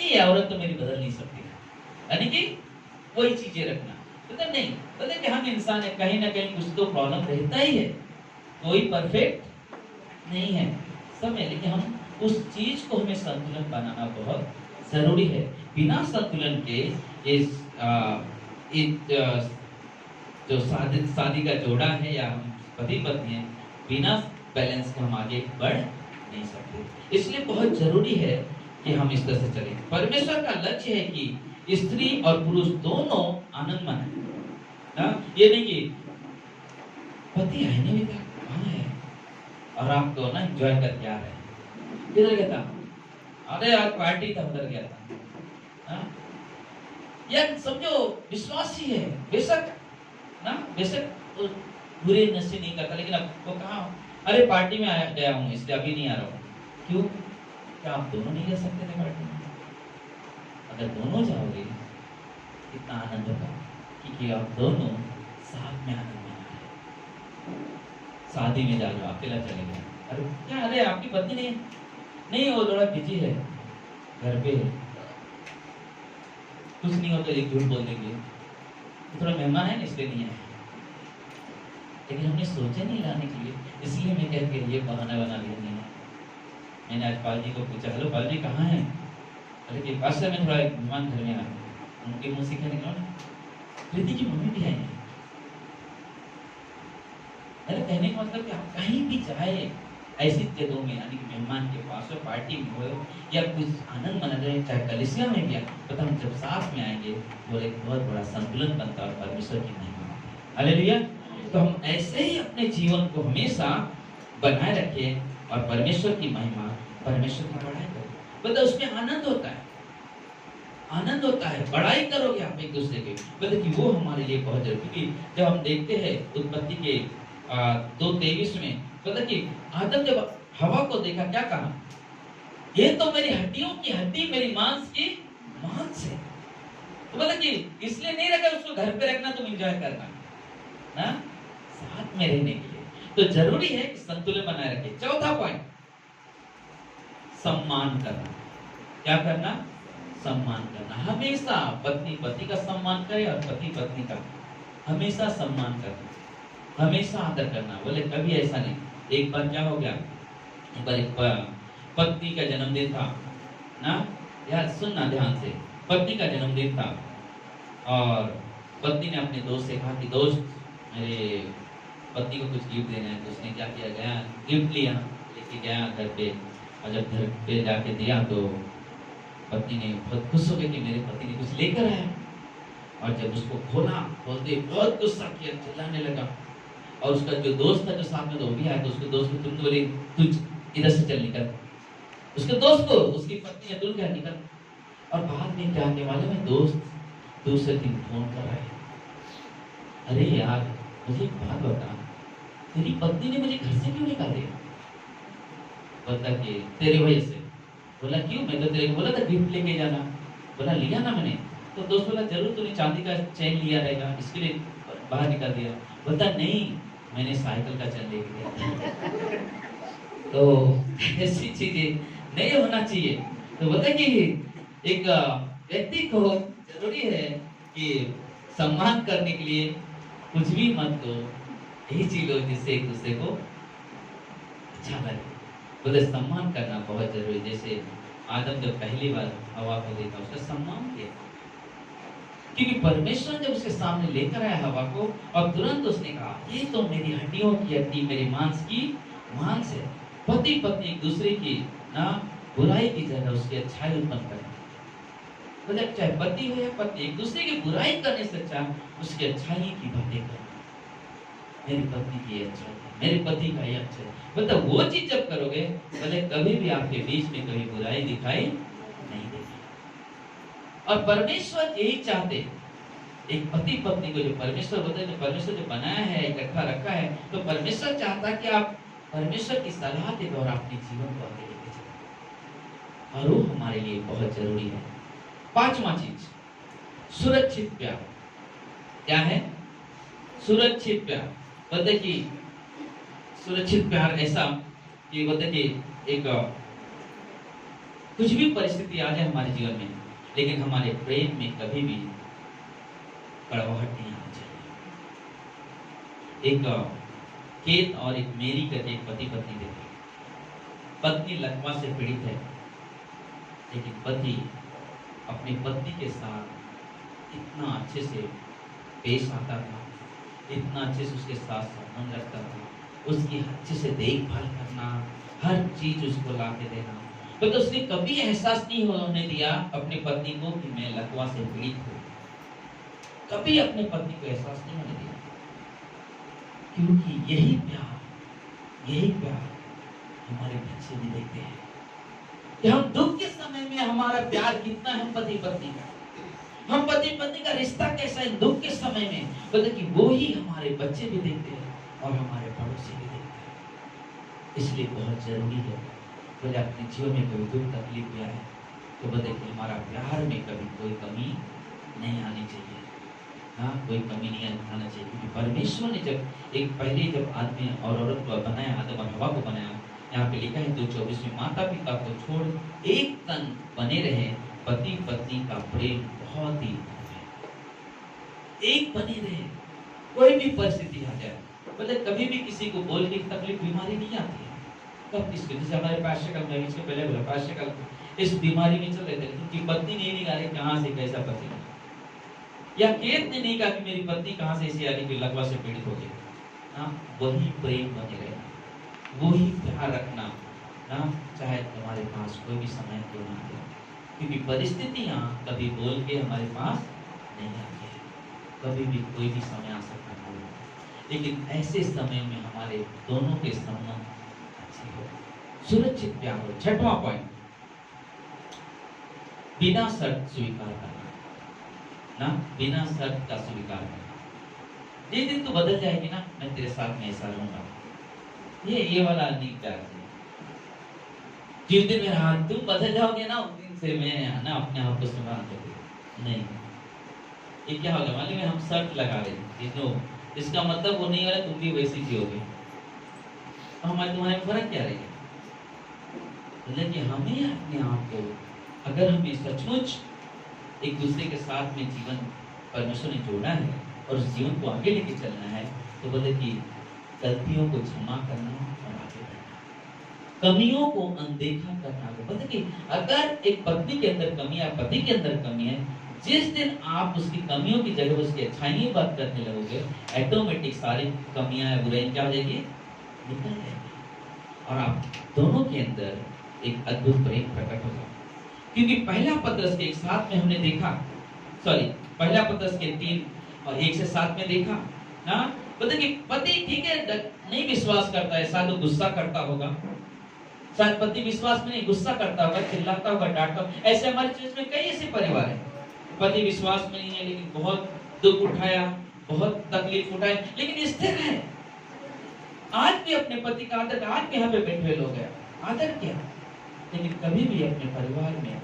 ये औरत तो मेरी बदल नहीं सकती, यानी कि वही चीजें रखना। तो नहीं, बोलते कि हम इंसान है, कहीं ना कहीं कुछ तो प्रॉब्लम रहता ही है, कोई परफेक्ट नहीं है सब है, लेकिन हम उस चीज को हमें संतुलन बनाना बहुत जरूरी है। बिना संतुलन के इस जो शादी का जोड़ा है या हम पति पत्नी है, बिना बैलेंस के हम आगे बढ़ नहीं सकते। इसलिए बहुत जरूरी है कि हम इस तरह से चलें। परमेश्वर का लक्ष्य है कि स्त्री और पुरुष दोनों आनंद मनाएं। ये नहीं कि पति है नहीं बेटा कहाँ है और आप तो ना एंजॉय करके आ रहे हैं, किधर गया था, अरे आज पार्टी था उधर गया था। यार समझो विश्वासी है, बेशक ना बेशक बुरे नशे नहीं करता, लेकिन अब वो कहा अरे पार्टी में आया गया हूँ इसलिए अभी नहीं आ रहा हूँ। क्यों? क्या आप दोनों नहीं जा सकते थे पार्टी में? अगर दोनों जाओगे कितना आनंद होगा, क्योंकि आप दोनों साथ में आनंद मना रहे। शादी में जा रहे हो अकेला चले गए, अरे क्या अरे आपकी पत्नी नहीं नहीं वो थोड़ा बिजी है घर पे, कुछ नहीं होता एक झूठ बोल देंगे, थोड़ा मेहमान है ना इसलिए नहीं है। लेकिन हमने सोचा नहीं लाने के लिए, इसलिए मैं कह के ये बहाना बना लिया नहीं। मैंने आज पाल जी को पूछा, हेलो पाल जी कहाँ हैं? अरे कि पास में थोड़ा एक मेहमान घर में आया, उनके मुंह से क्या निकला ना, प्रीति की मम्मी भी आई है। अरे कहने का मतलब कि आप कहीं भी जाए ऐसी जगहों में, यानी कि मेहमान के पास हो, पार्टी में हो या कुछ आनंद मना रहे, चाहे कलिसिया में भी, तो हम जब साथ में आएंगे वो एक बहुत बड़ा संतुलन बनता है और परमेश्वर की महिमा। हालेलुया। तो हम ऐसे ही अपने जीवन को हमेशा बनाए रखें और परमेश्वर की महिमा, परमेश्वर की बड़ाई करें। मतलब उसमें आनंद होता है, आनंद होता है, बड़ाई करोगे आप एक दूसरे की, मतलब कि वो हमारे लिए बहुत जरूरी। क्योंकि जब हम देखते हैं उत्पत्ति के 2:23 में, मतलब कि आदम जब हवा को देखा क्या कहा, ये तो मेरी हड्डियों की हड्डी, मेरी मांस की मांस है। तो मतलब कि इसलिए नहीं रखा उसको घर पे रखना, तुम एंजॉय करना ना, साथ में रहने के लिए। तो जरूरी है कि संतुलन बनाए रखें। चौथा पॉइंट, सम्मान करना। क्या करना? सम्मान करना। हमेशा पत्नी पति का सम्मान करे और पति पत्नी का हमेशा सम्मान करना, हमेशा आदर करना। बोले कभी ऐसा नहीं। एक बार क्या हो गया, एक बार एक पत्नी का जन्मदिन था ना, यार सुनना ध्यान से, पत्नी का जन्मदिन था और पत्नी ने अपने दोस्त से कहा कि दोस्त मेरे पति को कुछ गिफ्ट देना है। तो उसने क्या किया, गया गिफ्ट लिया, लेके गया घर पे, और जब घर पे जाके दिया तो पत्नी ने बहुत खुश हो गई कि मेरे पति ने कुछ लेकर आया। और जब उसको खोला, खोलते बहुत गुस्सा किया, चिल्लाने लगा। और उसका जो दोस्त था जो साथ में, तो वो भी आया, तो उसके दोस्त को तुरंत बोली तू इधर से चल निकल। उसके दोस्त को उसकी पत्नी ने तुरंत कहा निकल। और बाद में क्या आने वाले में दोस्त दूसरे दिन फोन कर रहे, अरे यार मुझे एक बात बता, तेरी पत्नी ने मुझे घर से क्यों निकाल दिया? बता कि तेरी वजह से। बोला क्यों? मैं तो तेरे को बोला था गिफ्ट लेके जाना। बोला लिया ना मैंने। तो दोस्त बोला जरूर तूने चांदी का चेन लिया रहेगा इसके लिए बाहर निकाल दिया। बोलता नहीं, मैंने साइकिल का चेन लेके गया। तो ऐसी चीजें नहीं होना चाहिए। तो बोलता कि एक व्यक्ति को जरूरी है कि सम्मान करने के लिए कुछ भी मत दो, यही चीज लो जिससे एक दूसरे को अच्छा लगे। बोले सम्मान करना बहुत जरूरी। जैसे आदम जब पहली बार हवा को देखा, उसका सम्मान किया, क्योंकि परमेश्वर जब उसके सामने लेकर आया हवा को, और तुरंत उसने कहा ये तो मेरी हड्डियों की हड्डी, मेरी मांस की मांस है। पति पत्नी एक दूसरे की ना बुराई की जगह उसकी अच्छाई उत्पन्न करें। मतलब चाहे पति हो या पत्नी, एक दूसरे की बुराई करने से अच्छा उसकी अच्छाई की बातें करें। मेरी पत्नी की अच्छाई, मेरे पति का ये अच्छा है, मतलब वो चीज जब करोगे, भले कभी भी आपके बीच में कभी बुराई दिखाई नहीं देगी। और परमेश्वर यही चाहते, एक पति पत्नी को जो परमेश्वर बोलते हैं, जो परमेश्वर जो बनाया है, इकट्ठा रखा है, तो परमेश्वर चाहता कि आप परमेश्वर की सलाह के द्वारा अपने जीवन को आगे लेके चलें, और वो हमारे लिए बहुत जरूरी है। पांचवा चीज, सुरक्षित प्यार। क्या है? सुरक्षित प्यार। बोलते कि सुरक्षित प्यार ऐसा कि बोलते कि एक कुछ भी परिस्थिति आ जाए हमारे जीवन में, लेकिन हमारे प्रेम में कभी भी कड़वाहट नहीं आनी चाहिए। एक केत और एक मेरी करके एक पति पत्नी थे। पत्नी लकवा से पीड़ित है, लेकिन पति अपनी पत्नी के साथ इतना अच्छे से पेश आता था, इतना अच्छे से उसके साथ संबंध रखता था, उसकी अच्छे से देखभाल करना, हर चीज उसको ला के देना। तो उसने कभी एहसास नहीं होने दिया अपनी पत्नी को कि मैं लकवा से पीड़ित हूँ। कभी अपने पत्नी को एहसास नहीं होने दिया, क्योंकि यही प्यार हमारे बच्चे भी देखते हैं कि हम दुख के समय में हमारा प्यार कितना है पति पत्नी का, हम पति पत्नी का रिश्ता कैसा है दुख के समय में, मतलब कि वो ही हमारे बच्चे भी देखते हैं और हमारे पड़ोसी भी देखते हैं। इसलिए बहुत जरूरी है बोले अपने जीवन में कभी दुख तकलीफ भी आए तो बोले कि हमारा प्यार में कभी कोई कमी नहीं आनी चाहिए, हाँ कोई कमी नहीं आना चाहिए। क्योंकि परमेश्वर ने जब आदमी और औरत को बनाया, आदम और हवा को बनाया, यहाँ पे लिखा है 2:24 में, माता पिता को छोड़ एक तन बने रहे, पति पत्नी का प्रेम बहुत ही एक बने रहे, कोई भी परिस्थिति आ जाए। मतलब कभी भी किसी को बोल के तकलीफ बीमारी नहीं आती है। कब किसको, जैसे हमारे पास्टर में इसके पहले बोला पास्टर इस बीमारी में चल रहे थे, क्योंकि पत्नी नहीं निकाली कहाँ से कैसा पति, या केत ने नहीं कहा कि मेरी पत्नी कहाँ से ऐसी आ गई कि लकवा से पीड़ित हो गई। हाँ वही प्रेम बने रहना, वही प्यार रखना, हाँ चाहे तुम्हारे पास कोई भी समय क्यों ना आए, क्योंकि परिस्थितियां कभी बोल के हमारे पास नहीं आती है, कभी भी कोई भी समय आ सकता है, लेकिन ऐसे समय में हमारे दोनों के संबंध अच्छे हो, सुरक्षित प्यार हो। 6वां पॉइंट, बिना शर्त स्वीकार करना ना, बिना शर्त का स्वीकार करना। जिस दिन तू बदल जाएगी ना, मैं तेरे साथ में ऐसा रहूंगा, ये वाला नहीं प्यार से। जिस दिन मेरा हाथ तुम बदल जाओगे ना, उस दिन से मैं ना अपने आप को सुना नहीं। ये क्या होगा मालूम है, हम शर्त लगा रहे थे, इसका मतलब वो नहीं हो रहा तुम भी वैसी जियोगे, तो हमारे तुम्हारे में फर्क क्या रहेगा। लेकिन हमें अपने आप को, अगर हमें सचमुच एक दूसरे के साथ में जीवन परमेश्वर ने जोड़ा है और उस जीवन को आगे लेके चलना है, तो बोले कि गलतियों को क्षमा करना और आगे बढ़ना, कमियों को अनदेखा करना। बोले कि अगर एक पत्नी के अंदर कमी है, पति के अंदर कमी है, जिस दिन आप उसकी कमियों की जगह उसकी अच्छाई बात करने लगोगे, ऑटोमेटिक सारी कमियां बुराई क्या हो जाएगी, निकल जाएगी, और आप दोनों के अंदर एक अद्भुत प्रेम प्रकट होगा। क्योंकि पहला पत्रस के 7 में हमने देखा, पहला पत्रस के 3 और 1 से 7 में देखा ना, बोलते कि पति ठीक है नहीं विश्वास करता है, शायद गुस्सा करता होगा, शायद पति विश्वास में नहीं गुस्सा करता होगा, चिल्लाता होगा, डांटता होगा। ऐसे हमारे चर्च में कई ऐसे परिवार हैं, पति विश्वास में नहीं है लेकिन बहुत दुख उठाया, बहुत तकलीफ उठाई, लेकिन स्थिर है, आज भी अपने पति का आदर, आज भी यहाँ पे बैठे हुए लोग हैं, आदर किया, लेकिन कभी भी अपने परिवार में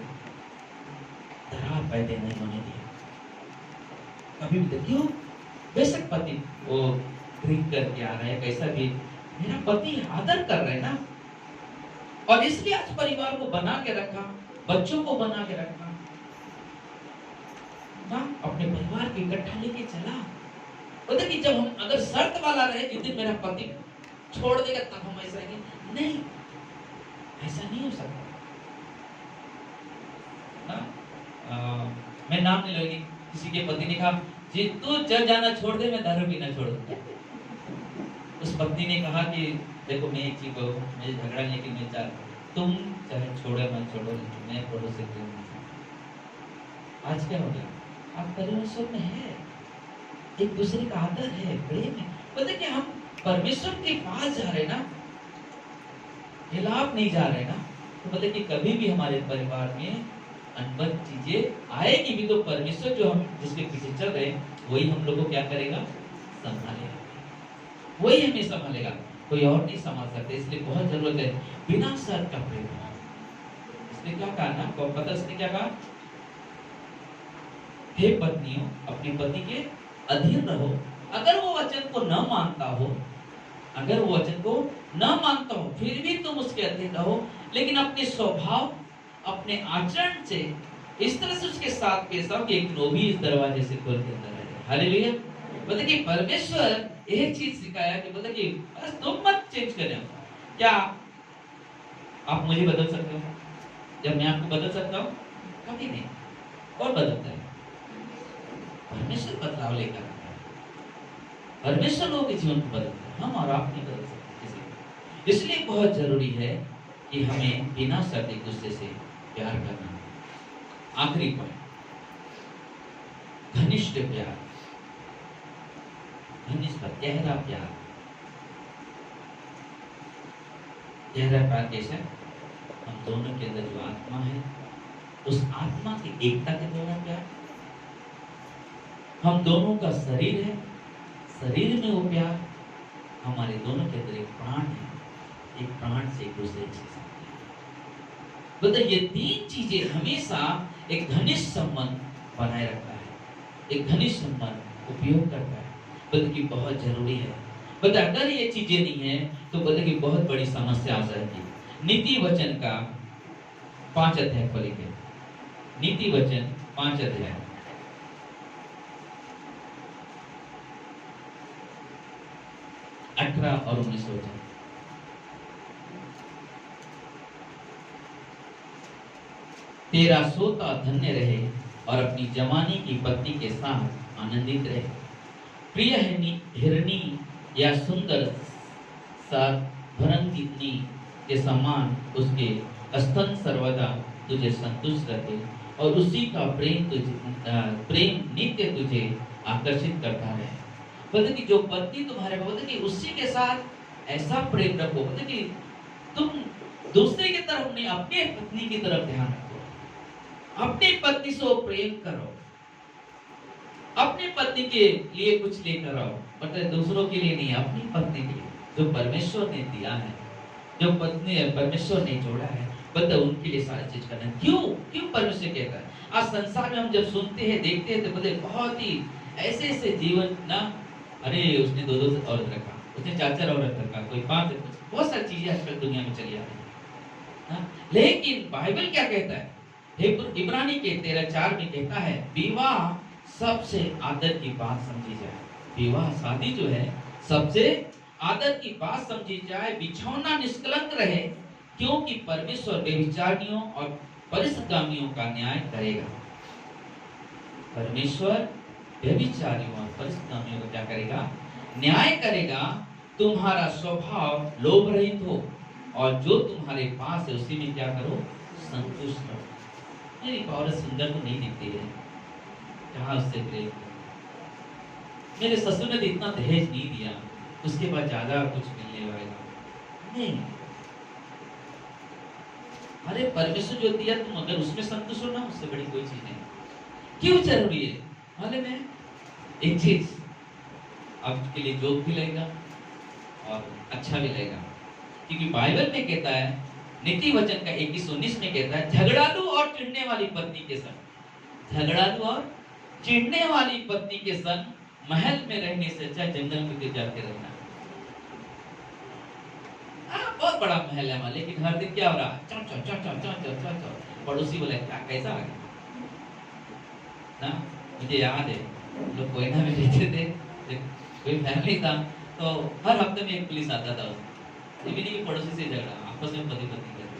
दरार पैदा नहीं होने दिया। कभी भी देखियो, बेशक पति वो ड्रिंक करके आ रहा है, कैसा भी, मेरा पति आदर कर रहे हैं ना, और इसलिए आज परिवार को बना के रखा, बच्चों को बना के रखा ना, अपने परिवार के इकट्ठा लेके चला। बोलते कि जब हम अगर शर्त वाला रहे, जिस दिन मेरा पति छोड़ देगा तब हम ऐसा नहीं, ऐसा नहीं हो सकता ना। मैं नाम नहीं लूंगी, किसी के पति ने कहा जी तू चल जाना छोड़ दे, मैं दारू पीना छोड़ दूं। उस पत्नी ने कहा कि देखो मैं एक चीज कहूँ, मैं झगड़ा लेकिन मैं चाह, तुम चाहे छोड़ो मत छोड़ो, मैं छोड़ो से क्यों। आज क्या हो गया, आप परमेश्वर में है, एक दूसरे का आदर है, प्रेम है। बोलते कि हम परमेश्वर के पास जा रहे ना, खिलाफ नहीं जा रहे ना, तो बोले कि कभी भी हमारे परिवार में अनबन चीजें आएगी भी, तो परमेश्वर जो हम जिसके पीछे चल रहे वही हम लोग को क्या करेगा, संभालेगा, वही हमें संभालेगा, कोई और नहीं संभाल सकते। इसलिए बहुत जरूरत है बिना शर्त का प्रेम। इसने क्या कहा ना, पता इसने क्या कहा, हे पत्नियों अपने पति के अधीन रहो, अगर वो वचन को न मानता हो, अगर वो वचन को न मानता हो फिर भी तुम उसके अधीन रहो, लेकिन अपने स्वभाव अपने आचरण से इस तरह से उसके साथ पेश आओ कि एक नोबी इस दरवाजे से खोल के अंदर आ जाए। हालेलुया। बोलते कि परमेश्वर एक चीज सिखाया कि बोलते कि बस तुम मत चेंज करें, क्या आप मुझे बदल सकते हो? जब मैं आपको बदल सकता हूँ? कभी नहीं। कौन बदलता है? परमेश्वर बदलाव लेकर आता है। परमेश्वर लोगों के जीवन को बदलता है, हम और आप नहीं बदल सकते किसी को। इसलिए बहुत जरूरी है कि हमें बिना शर्त एक दूसरे से प्यार करना। आखिरी पॉइंट, घनिष्ठ प्यार। घनिष्ठ, गहरा प्यार। गहरा प्यार कैसे? हम दोनों के अंदर जो आत्मा है, उस आत्मा की एकता के द्वारा प्यार। हम दोनों का शरीर है, शरीर में वो प्यार। हमारे दोनों के अंदर एक प्राण है, एक प्राण से एक दूसरे के साथ। मतलब ये तीन चीजें हमेशा एक घनिष्ठ संबंध बनाए रखता है, एक घनिष्ठ संबंध उपयोग करता है। मतलब कि बहुत जरूरी है। मतलब अगर ये चीजें नहीं है तो मतलब कि बहुत बड़ी समस्या आ जाएगी। नीति वचन का 5 अध्याय खोलेंगे। नीति वचन 5 अध्याय, 18 और 19 वचन। तेरा सोता धन्य रहे और अपनी जवानी की पत्नी के साथ आनंदित रहे। प्रिय हिरनी या सुंदर साधनगिनी के समान उसके स्तन सर्वदा तुझे संतुष्ट रखे और उसी का प्रेम नित्य तुझे आकर्षित करता रहे। मतलब कि जो पत्नी तुम्हारे, मतलब कि उसी के साथ ऐसा प्रेम रखो, मतलब कि तुम दूसरे की तरफ नहीं, अपने पत्नी की तरफ ध्यान रखो। अपनी पत्नी से प्रेम करो, अपनी पत्नी के लिए कुछ लेकर आओ, मतलब दूसरों के लिए नहीं, अपनी पत्नी के लिए जो परमेश्वर ने दिया है, जो पत्नी है परमेश्वर ने जोड़ा है, मतलब उनके लिए सारी चीज करना। क्यों क्यों परमेश्वर कहता है? आज संसार में हम जब सुनते हैं, देखते हैं, तो बोले बहुत ही ऐसे ऐसे जीवन ना, अरे उसने 2 औरत रखा, उसने 4 औरत रखा, कोई 5, बहुत सारी चीजें आजकल दुनिया में चली आ रही है। लेकिन बाइबल क्या कहता है? इब्रानी के 13:4 में कहता है, विवाह सबसे आदर की बात समझी जाए। विवाह शादी जो है सबसे आदर की बात समझी जाए, बिछौना निष्कलंक रहे, क्योंकि परमेश्वर व्यभिचारियों और परिश्रमियों का न्याय करेगा। परमेश्वर व्यभिचारियों और परिश्रमियों का क्या करेगा? न्याय करेगा। तुम्हारा स्वभाव लोभ रहित हो और जो तुम्हारे पास है उसी में क्या करो? संतुष्ट रहो। मेरी औरत सुंदर तो नहीं दिखती है, कहाँ उससे प्रेम? मेरे ससुर ने तो इतना दहेज नहीं दिया, उसके बाद ज्यादा कुछ मिलने वाला नहीं। अरे परमेश्वर जो दिया तुम अगर उसमें संतुष्ट हो ना, उससे बड़ी कोई चीज नहीं। क्यों जरूरी है मालूम है? एक चीज आपके लिए जोक भी लगेगा और अच्छा भी लगेगा, क्योंकि बाइबल में कहता है, नीति वचन का 21:19 में कहता है, झगड़ालू और चिढ़ने वाली पत्नी के संग, झगड़ालू और चिढ़ने वाली पत्नी के संग महल में रहने से अच्छा जंगल में जाके रहना। बहुत बड़ा महल है वहां, लेकिन हर दिन क्या हो रहा? चौ चौ चौ चौ चौ चौ चौ चौ। पड़ोसी बोले क्या कैसा लगा ना? मुझे याद है लोग कोयना में रहते थे, कोई फैमिली था, तो हर हफ्ते में एक पुलिस आता था, ये भी नहीं कि पड़ोसी से झगड़ा, आपस में पति पत्नी करते।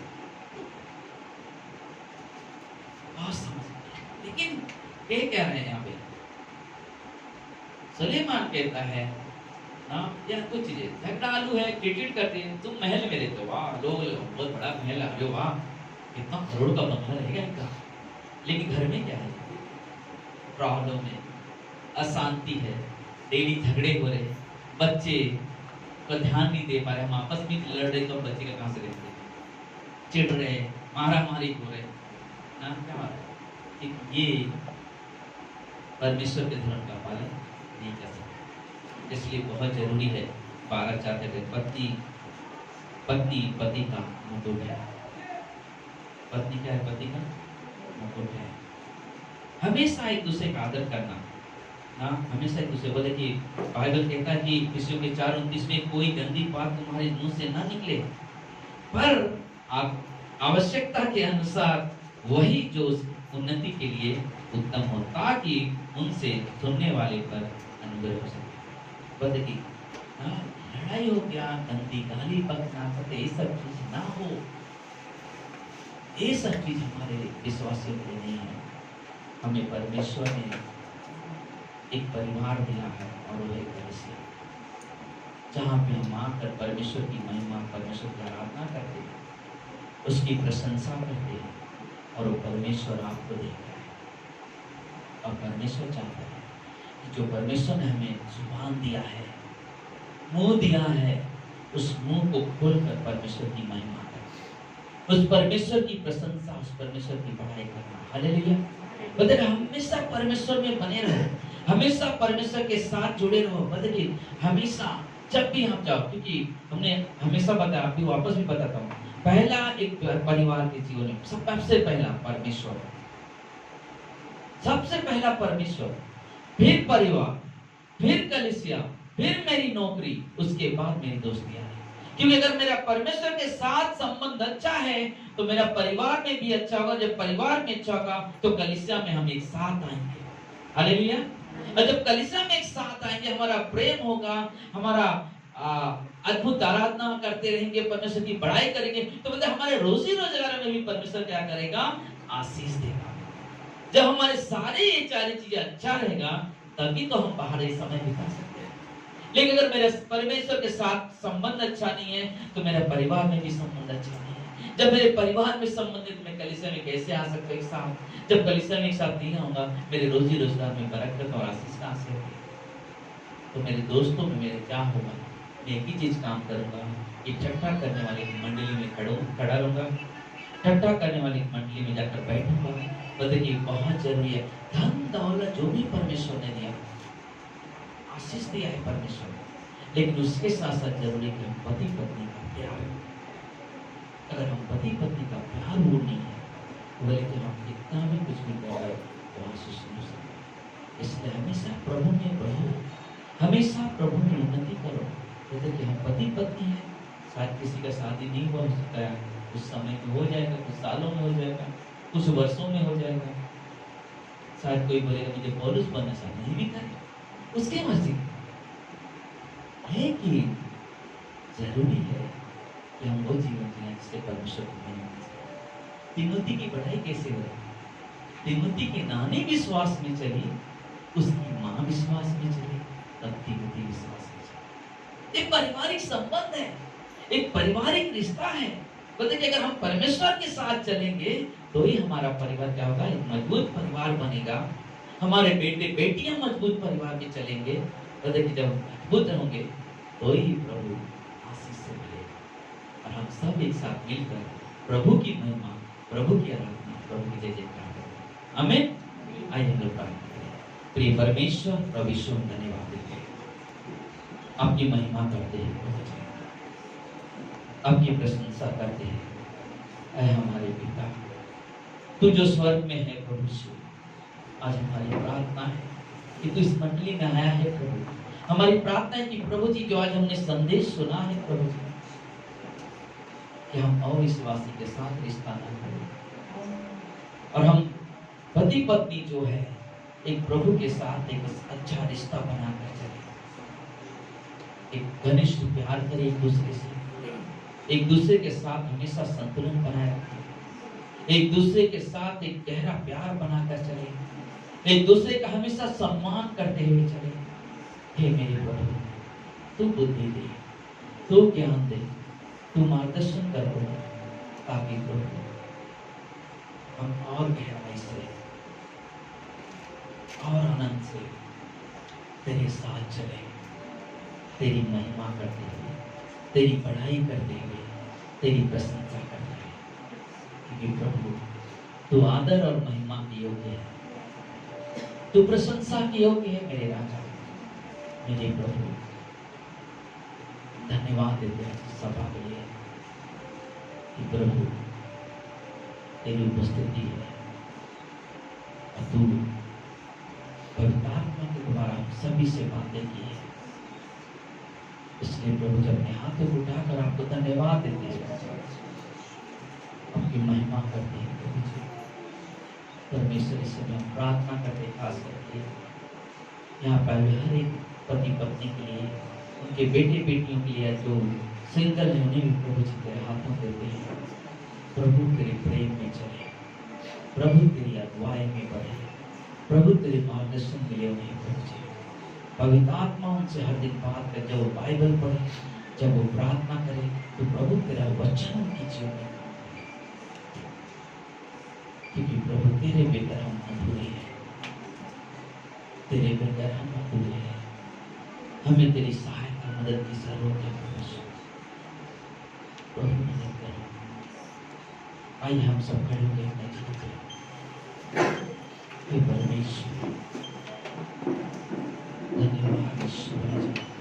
बहुत समझ, लेकिन ये क्या है यहाँ पे? सुलेमान कहता है ना, यह कुछ चीजें झगड़ालू है, क्रिकेट करते हैं, तुम महल में रहते हो, वाह लोग बहुत बड़ा महल आ रहे हो, वाह कितना करोड़ का बंगला रहेगा इनका। लेकिन घर में क्या है? प्रॉब्लम है, अशांति है, डेली झगड़े हो रहे, बच्चे को ध्यान नहीं दे पा रहे, हम आपस में लड़ रहे तो बच्चे का कहां से रहते, चिढ़ रहे, मारा मारी हो रहे ना, क्या बात है? ये परमेश्वर के धर्म का पालन नहीं कर सकते। इसलिए बहुत जरूरी है, 12:4 कहते हैं, पत्नी पति का मुकुट है। पत्नी क्या है? पति का मुकुट है। हमेशा एक दूसरे का आदर करना ना, हमेशा एक दूसरे, बोले कि बाइबल कहता है कि विषयों के 4:29 में, कोई गंदी बात तुम्हारे मुंह से ना निकले, पर आप आवश्यकता के अनुसार वही जो उन्नति के लिए उत्तम हो, ताकि उनसे सुनने वाले पर अनुग्रह हो सके। बोले कि लड़ाई हो गया, गंदी गाली बकना, ये सब चीज ना हो, ये सब चीज हमारे विश्वासियों के लिए नहीं है। हमें परमेश्वर ने एक परिवार दिया है और वो है कलीसिया, जहाँ पे हम आकर परमेश्वर की महिमा, परमेश्वर की आराधना करते हैं, उसकी प्रशंसा करते हैं, और वो परमेश्वर आपको देखता है। और परमेश्वर चाहता है कि जो परमेश्वर ने हमें जुबान दिया है, मुंह दिया है, उस मुंह को खोलकर परमेश्वर की महिमा करना, उस परमेश्वर की प्रशंसा, उस परमेश्वर की बड़ाई करना। हालेलुया। बदले हमेशा परमेश्वर में बने रहो, हमेशा परमेश्वर के साथ जुड़े रहो। बदले हमेशा जब भी हम जाओ, क्योंकि हमने हमेशा बताया, अभी वापस भी बताता हूँ, पहला एक परिवार के जीवन में सबसे पहला परमेश्वर, सबसे पहला परमेश्वर, फिर परिवार, फिर कलीसिया, फिर मेरी नौकरी, उसके बाद मेरी दोस्तियां। क्योंकि अगर मेरा परमेश्वर के साथ संबंध अच्छा है तो मेरा परिवार में भी अच्छा होगा, जब परिवार में अच्छा होगा तो कलीसिया में हम एक साथ आएंगे। हालेलुया। और जब कलीसिया में एक साथ आएंगे, हमारा प्रेम होगा, हमारा अद्भुत आराधना करते रहेंगे, परमेश्वर की बड़ाई करेंगे, तो मतलब हमारे रोजी रोजगार में भी परमेश्वर क्या करेगा? आशीष देगा। जब हमारे सारे ये सारी चीजें अच्छा रहेगा, तभी तो हम बाहर ये समय बिता सकते हैं। लेकिन अगर मेरे परमेश्वर के साथ संबंध अच्छा नहीं है तो मेरे परिवार में भी संबंध अच्छा नहीं है। जब मेरे परिवार में संबंधित, मैं कलीसिया में कैसे आ सकता एक साथ? जब कलीसिया में एक साथ नहीं आऊंगा, मेरे रोजी रोजगार में बरकत और आशीष कहां से होगी? तो मेरे दोस्तों में मेरे क्या होगा? मैं एक ही चीज काम करूंगा, कि ठट्ठा करने वाले की मंडली में खड़ा रहूंगा, ठट्ठा करने वाली मंडली में जाकर बैठूंगा। बल्कि बहुत जरूरी है, धन दौलत जो भी परमेश्वर ने दिया, आशीष दिया है परमेश्वर ने, लेकिन उसके साथ साथ जरूरी है कि हम पति पत्नी का प्यार, अगर हम पति पत्नी का प्यार वो नहीं है, बोले कि हम कितना भी कुछ भी कर रहे तो आशीष नहीं सकते। इसलिए हमेशा प्रभु में बढ़ो, हमेशा प्रभु में उन्नति करो। जैसे कि हम पति पत्नी है, शायद किसी का शादी नहीं हो सकता है, कुछ समय में हो जाएगा, कुछ सालों में हो जाएगा, कुछ वर्षों में हो जाएगा। शायद कोई बोलेगा मुझे पौलुस बनना चाहता, नहीं भी करे, उसकी मर्जी है। कि जरूरी है कि हम वो जीवन जिए जिससे परमेश्वर को महिमा मिले। तिमोथी की पढ़ाई कैसे हो? तिमोथी की नानी विश्वास में चली, उसकी माँ विश्वास में चली, तब तिमोथी विश्वास में चली। एक पारिवारिक संबंध है, एक पारिवारिक रिश्ता है। बोलते कि अगर हम परमेश्वर के साथ चलेंगे तो ही हमारा परिवार क्या होगा? एक मजबूत परिवार बनेगा। हमारे बेटे बेटियां मजबूत परिवार में चलेंगे। बोलते कि जब मजबूत होंगे तो ही प्रभु आशीष से मिलेगा, और हम सब एक साथ मिलकर प्रभु की महिमा, प्रभु की आराधना, प्रभु की जय जयकार करें। आमीन। आइए हम लोग प्रार्थना करें। प्रिय परमेश्वर, प्रभु यीशु धन्यवाद देते हैं, आपकी महिमा करते हैं, आपकी प्रशंसा करते हैं। ऐ हमारे पिता, तू जो स्वर्ग में है प्रभु यीशु, आज हमारी प्रार्थना है कि तू इस मंडली में आया है प्रभु। हमारी प्रार्थना है कि प्रभु जी जो आज हमने संदेश सुना है प्रभु जी, कि हम अविश्वासी के साथ रिश्ता न करें, और हम पति पत्नी जो है एक प्रभु के साथ एक अच्छा रिश्ता बनाकर चले, एक घनिष्ठ प्यार करें एक दूसरे से, एक दूसरे के साथ हमेशा संतुलन बनाए रखें, एक दूसरे के साथ एक गहरा प्यार बनाकर चले, एक दूसरे का हमेशा सम्मान करते हुए चले। हे मेरे प्रभु, तू बुद्धि दे, तू ज्ञान दे, तू मार्गदर्शन कर प्रभु, ताकि प्रभु हम और गहराई से और आनंद से तेरे साथ चले, तेरी महिमा करते हुए, तेरी पढ़ाई करते हुए, तेरी प्रशंसा करते हुए। क्योंकि प्रभु तू आदर और महिमा के योग्य है, तू प्रशंसा के योग्य है मेरे राजा, मेरे प्रभु। धन्यवाद देते हैं सभा के लिए कि प्रभु तेरी उपस्थिति है, और तू पवित्र आत्मा के द्वारा हम सभी से बातें की है। इसलिए प्रभु जब अपने हाथों को उठाकर आपको धन्यवाद देते हैं, आपकी महिमा करते हैं प्रभु जी। परमेश्वर इस समय हम प्रार्थना करते, खास करके यहाँ पर हर एक पति पत्नी के लिए, उनके बेटे बेटियों के लिए जो सिंगल है, उन्हें भी प्रभु जी तेरे हाथों देते हैं। प्रभु तेरे प्रेम में प्रभु तेरी अगुवाई में बढ़े, प्रभु तेरे मार्गदर्शन के लिए उन्हें पहुंचे। पवित्र आत्मा उनसे हर दिन बात करे, जब वो बाइबल पढ़े, जब वो प्रार्थना करे, तो प्रभु तेरा वचन उनकी जीवन में काम करे। क्योंकि प्रभु तेरे बगैर हम अधूरे हैं, तेरे बगैर हम अधूरे हैं। हमें तेरी सहायता मदद की जरूरत है प्रभु, मदद करो। आइए हम सब खड़े होकर अपने जीवन करें। हे परमेश्वर, धन्यवाद ईश्वर।